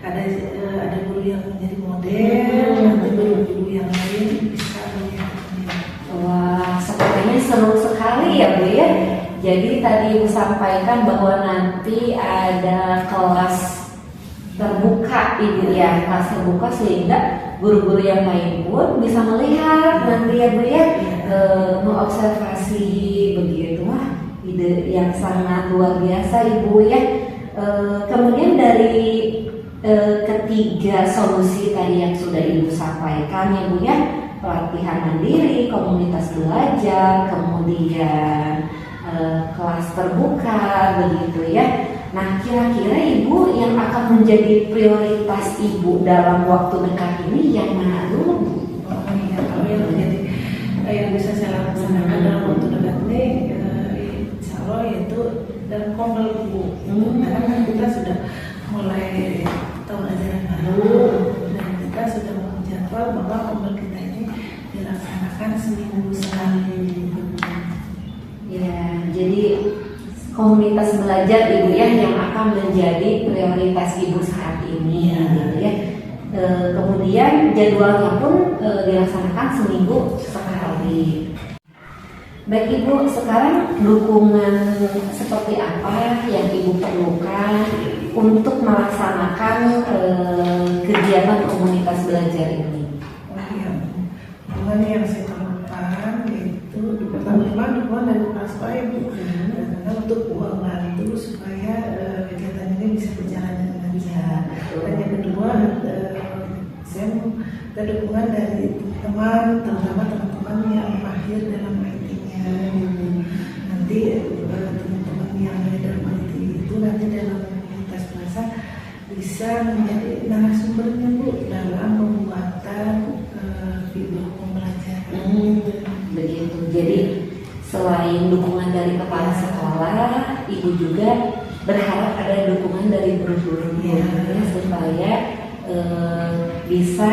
ada guru yang menjadi model, nanti guru yang lain bisa melihatnya. Wah, sepertinya seru sekali ya Bu ya. Jadi tadi Ibu sampaikan bahwa nanti ada kelas terbuka Ibu ya, kelas terbuka sehingga guru-guru yang lain pun bisa melihat nanti ya Bu ya, mengobservasi begitu. Wah, ide yang sangat luar biasa Ibu ya. Kemudian dari ketiga solusi tadi yang sudah Ibu sampaikan ya Bu ya, pelatihan mandiri, komunitas belajar, kemudian kelas terbuka begitu ya. Nah, kira-kira Ibu yang akan menjadi prioritas Ibu dalam waktu dekat ini yang mana dulu Bu? Oh iya, kalau yang menjadi yang bisa saya laksanakan dalam waktu dekat ini, insya Allah yaitu dalam kompel Bu. Karena kan kita sudah mulai tahun ajaran baru dan kita sudah menjadwal bahwa kompel kita ini dilaksanakan seminggu sekali. Ya, jadi komunitas belajar Ibu ya yang akan menjadi prioritas Ibu saat ini gitu ya. Kemudian jadwalnya pun dilaksanakan seminggu sekali. Baik Ibu, sekarang dukungan seperti apa yang Ibu perlukan untuk melaksanakan kegiatan komunitas belajar ini? Oh iya, dukungan yang saya perlukan yaitu pertama dukungan dari kepala sekolah ya Bu. Karena untuk uang bantu supaya kegiatan ini bisa berjalan dengan lancar. Dan yang kedua, saya minta dukungan dari teman, terutama teman-teman yang mahir dalam IT-nya. Nanti teman-teman yang mahir dalam IT itu nanti dalam komunitas bahasa bisa menjadi narasumbernya Bu dalam pembuatan video pembelajaran. Begitu. Jadi selain dukungan dari kepala sekolah, Ibu juga berharap ada dukungan dari guru-gurunya supaya bisa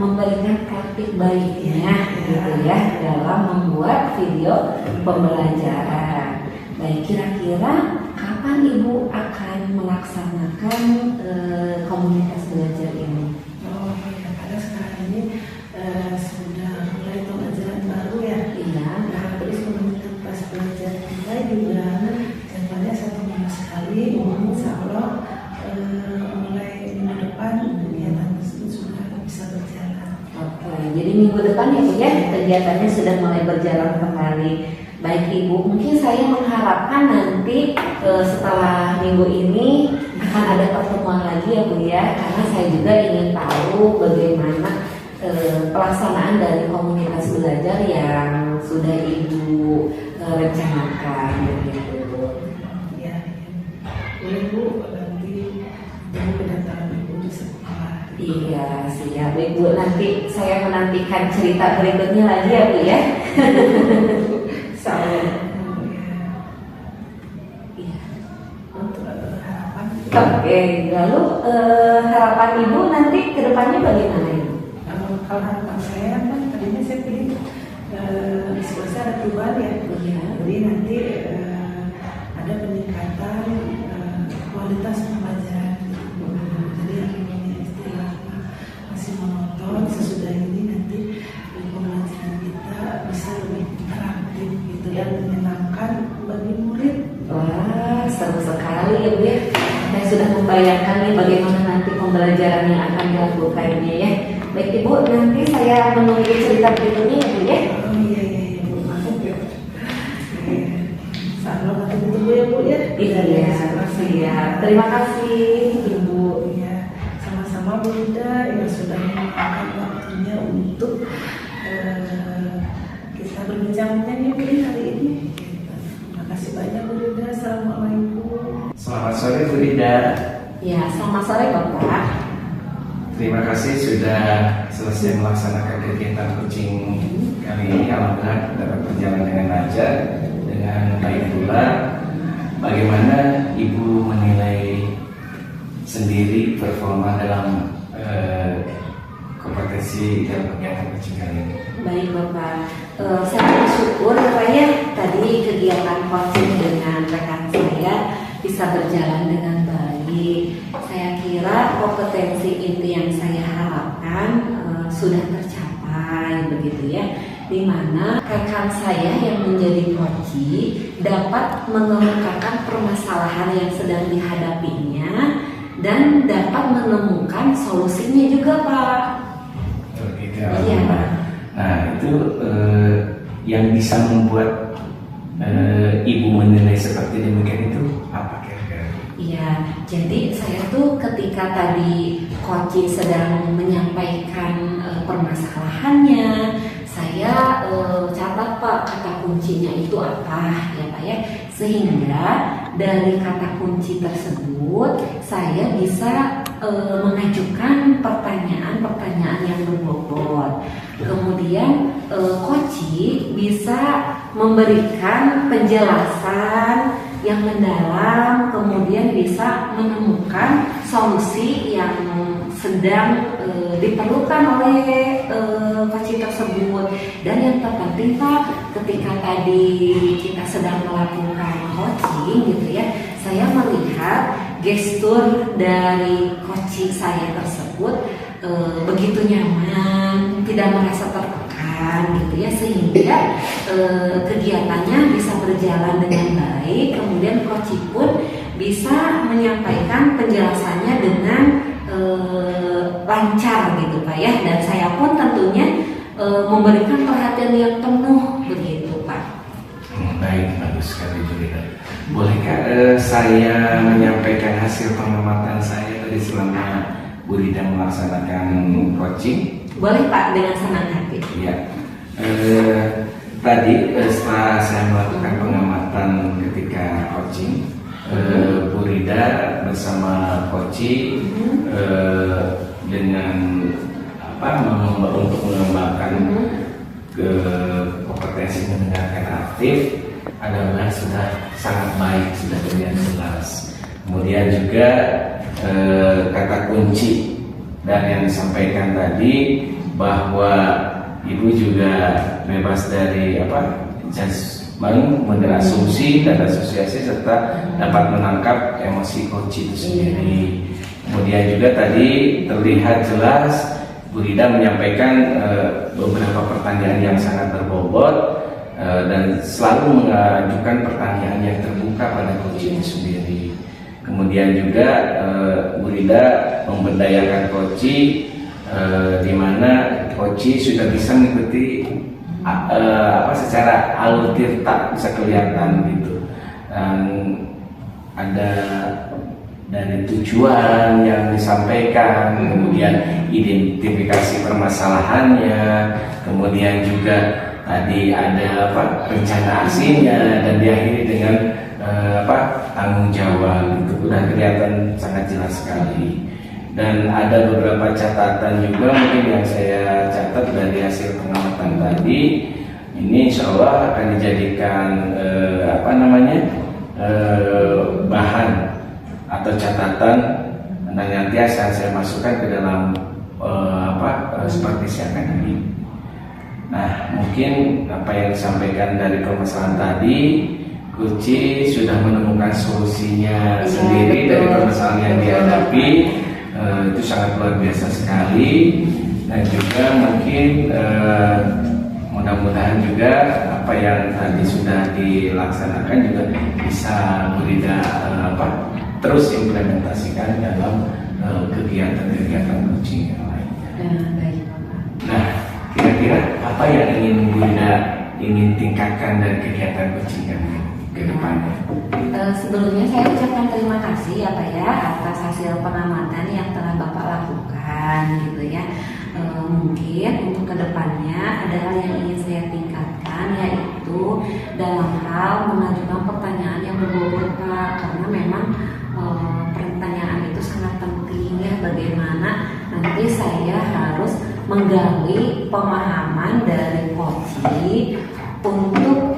memberikan praktik baiknya gitu ya dalam membuat video pembelajaran. Baik, kira-kira kapan Ibu akan melaksanakan komunitas belajar ini? Oh ya, karena sekarang ini sudah mulai tahun ajaran baru ya. Iya. Nah, terus komunitas belajar kita juga jadwalnya 1 minggu sekali. Insya Allah mulai minggu depan kegiatan tersebut sudah bisa berjalan. Oke, jadi minggu depan ya Bu ya kegiatannya sudah mulai berjalan kembali. Baik Ibu, mungkin saya mengharapkan nanti setelah minggu ini akan ada pertemuan lagi ya Bu ya, karena saya juga ingin tahu bagaimana pelaksanaan dari komunitas belajar yang sudah Ibu rencanakan begitu. Ya, boleh Bu, nanti tunggu kedatangan Ibu di sekolah. Iya, siap Ibu. Nanti saya menantikan cerita berikutnya lagi ya Bu ya. Saya Iya. untuk harapan Oke, lalu harapan Ibu nanti ke depannya bagaimana Ibu? Kalau harapan saya kan tadinya saya pilih diskusi ada perubahan ya. Iya. Jadi nanti ada peningkatan kualitas pembelajaran. Jadi yang ini istilah masih monoton, sesudah ini nanti pembelajaran kita bisa lebih interaktif gitu dan menyenangkan bagi murid. Wah, seru sekali ya Bu ya. Saya sudah membayangkan nih bagaimana nanti pembelajaran yang akan dilakukannya ya. Baik Ibu, nanti saya menunggu cerita berikutnya ya Bu ya. Oh iya Bu, maaf ya. Salam atau tunggu ya Bu ya. Iya, siap. Terima kasih Ibu. Ya, sama-sama Bu Rida yang sudah menyempatkan waktunya untuk kita berbincang-bincang ya Bu hari ini. Terima kasih banyak Bu Rida. Assalamualaikum. Selamat sore Bu Rida. Ya, selamat sore Bapak. Terima kasih sudah selesai melaksanakan kegiatan coaching kali ini. Alhamdulillah dapat berjalan dengan lancar, dengan baik pula. Bagaimana Ibu menilai sendiri performa dalam kompetensi dalam kegiatan coaching kali ini? Baik Bapak, saya bersyukur ya Pak ya, tadi kegiatan coaching dengan rekan saya bisa berjalan dengan baik. Saya kira kompetensi inti yang saya harapkan sudah tercapai begitu ya, di mana rekan saya yang menjadi coaching dapat mengemukakan permasalahan yang sedang dihadapinya dan dapat menemukan solusinya juga Pak. Begitu. Iya. Nah itu yang bisa membuat Ibu menilai seperti demikian itu apa kira-kira? Iya, jadi saya tuh ketika tadi coaching sedang menyampaikan permasalahannya, saya catat Pak kata kuncinya itu apa ya Pak ya, sehingga dari kata kunci tersebut saya bisa mengajukan pertanyaan-pertanyaan yang berbobot. Kemudian coaching bisa memberikan penjelasan yang mendalam, kemudian bisa menemukan solusi yang sedang diperlukan oleh coaching tersebut. Dan yang terpenting Pak, ketika tadi kita sedang melakukan coaching gitu ya, saya melihat gestur dari coaching saya tersebut begitu nyaman, tidak merasa tertekan gitu ya, sehingga kegiatannya bisa berjalan dengan baik. Kemudian coaching pun bisa menyampaikan penjelasannya dengan lancar gitu Pak ya, dan saya pun tentunya memberikan perhatian yang penuh begitu Pak. Baik, bagus sekali Bu Rida. Bolehkah saya menyampaikan hasil pengamatan saya dari selama Bu Rida melaksanakan coaching? Boleh Pak, dengan senang hati. Iya. Tadi setelah saya melakukan pengamatan ketika coaching, Bu Rida bersama coaching dengan untuk mengembangkan kompetensi mendengarkan aktif adalah sudah sangat baik, sudah terlihat jelas. Kemudian juga kata kunci dan yang disampaikan tadi bahwa Ibu juga bebas dari judgment, berasumsi dan asosiasi serta dapat menangkap emosi coach itu sendiri. Kemudian juga tadi terlihat jelas Bu Rida menyampaikan beberapa pertanyaan yang sangat berbobot dan selalu mengajukan pertanyaan yang terbuka pada coach itu sendiri. Kemudian juga Bu Rida memberdayakan coach di mana coach sudah bisa mengikuti secara alur tirta, bisa kelihatan gitu, dan ada dari tujuan yang disampaikan, kemudian identifikasi permasalahannya, kemudian juga tadi ada rencana aksinya, dan diakhiri dengan tanggung jawab. Itu sudah kelihatan sangat jelas sekali. Dan ada beberapa catatan juga mungkin yang saya catat dari hasil pengamatan tadi. Ini insya Allah akan dijadikan bahan atau catatan dan nantiasa saya masukkan ke dalam seperti siakan ini. Nah, mungkin apa yang disampaikan dari permasalahan tadi, Kuci sudah menemukan solusinya sendiri dari permasalahan yang dihadapi. Itu sangat luar biasa sekali, dan juga mungkin mudah-mudahan juga apa yang tadi sudah dilaksanakan juga bisa Bu Rida terus implementasikan dalam kegiatan-kegiatan coaching yang lainnya. Baik. Nah, kira-kira apa yang ingin Bu Rida tingkatkan dari kegiatan coaching ke depannya? Sebelumnya saya ucapkan terima kasih ya Pak ya atas hasil pengamatan yang telah Bapak lakukan gitu ya. Mungkin untuk kedepannya ada hal yang ingin saya tingkatkan, yaitu dalam hal mengajukan pertanyaan yang berbobot Pak, karena memang pertanyaan itu sangat penting ya, bagaimana nanti saya harus menggali pemahaman dari coaching untuk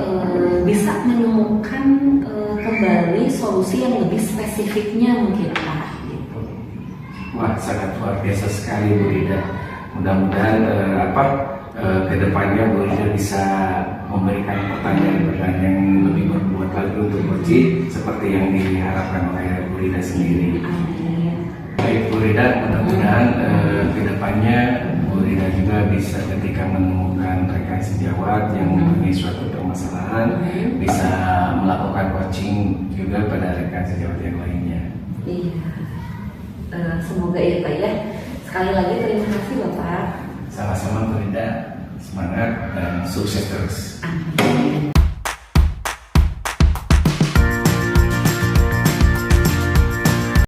bisa menemukan kembali solusi yang lebih spesifiknya mungkin Pak gitu. Wah, sangat luar biasa sekali Bu Rida. Mudah-mudahan kedepannya Bu Rida bisa memberikan pertanyaan-pertanyaan yang lebih berbobot lagi untuk coaching seperti yang diharapkan oleh Bu Rida sendiri. Amin. Baik Bu Rida, mudah-mudahan kedepannya Bu Rida juga bisa ketika menemukan rekan sejawat yang mempunyai suatu permasalahan bisa melakukan coaching juga pada rekan sejawat yang lainnya. Iya. Semoga ya Pak ya. Sekali lagi terima kasih Bapak. Sama-sama Bu Rida, semangat dan sukses terus. Amin.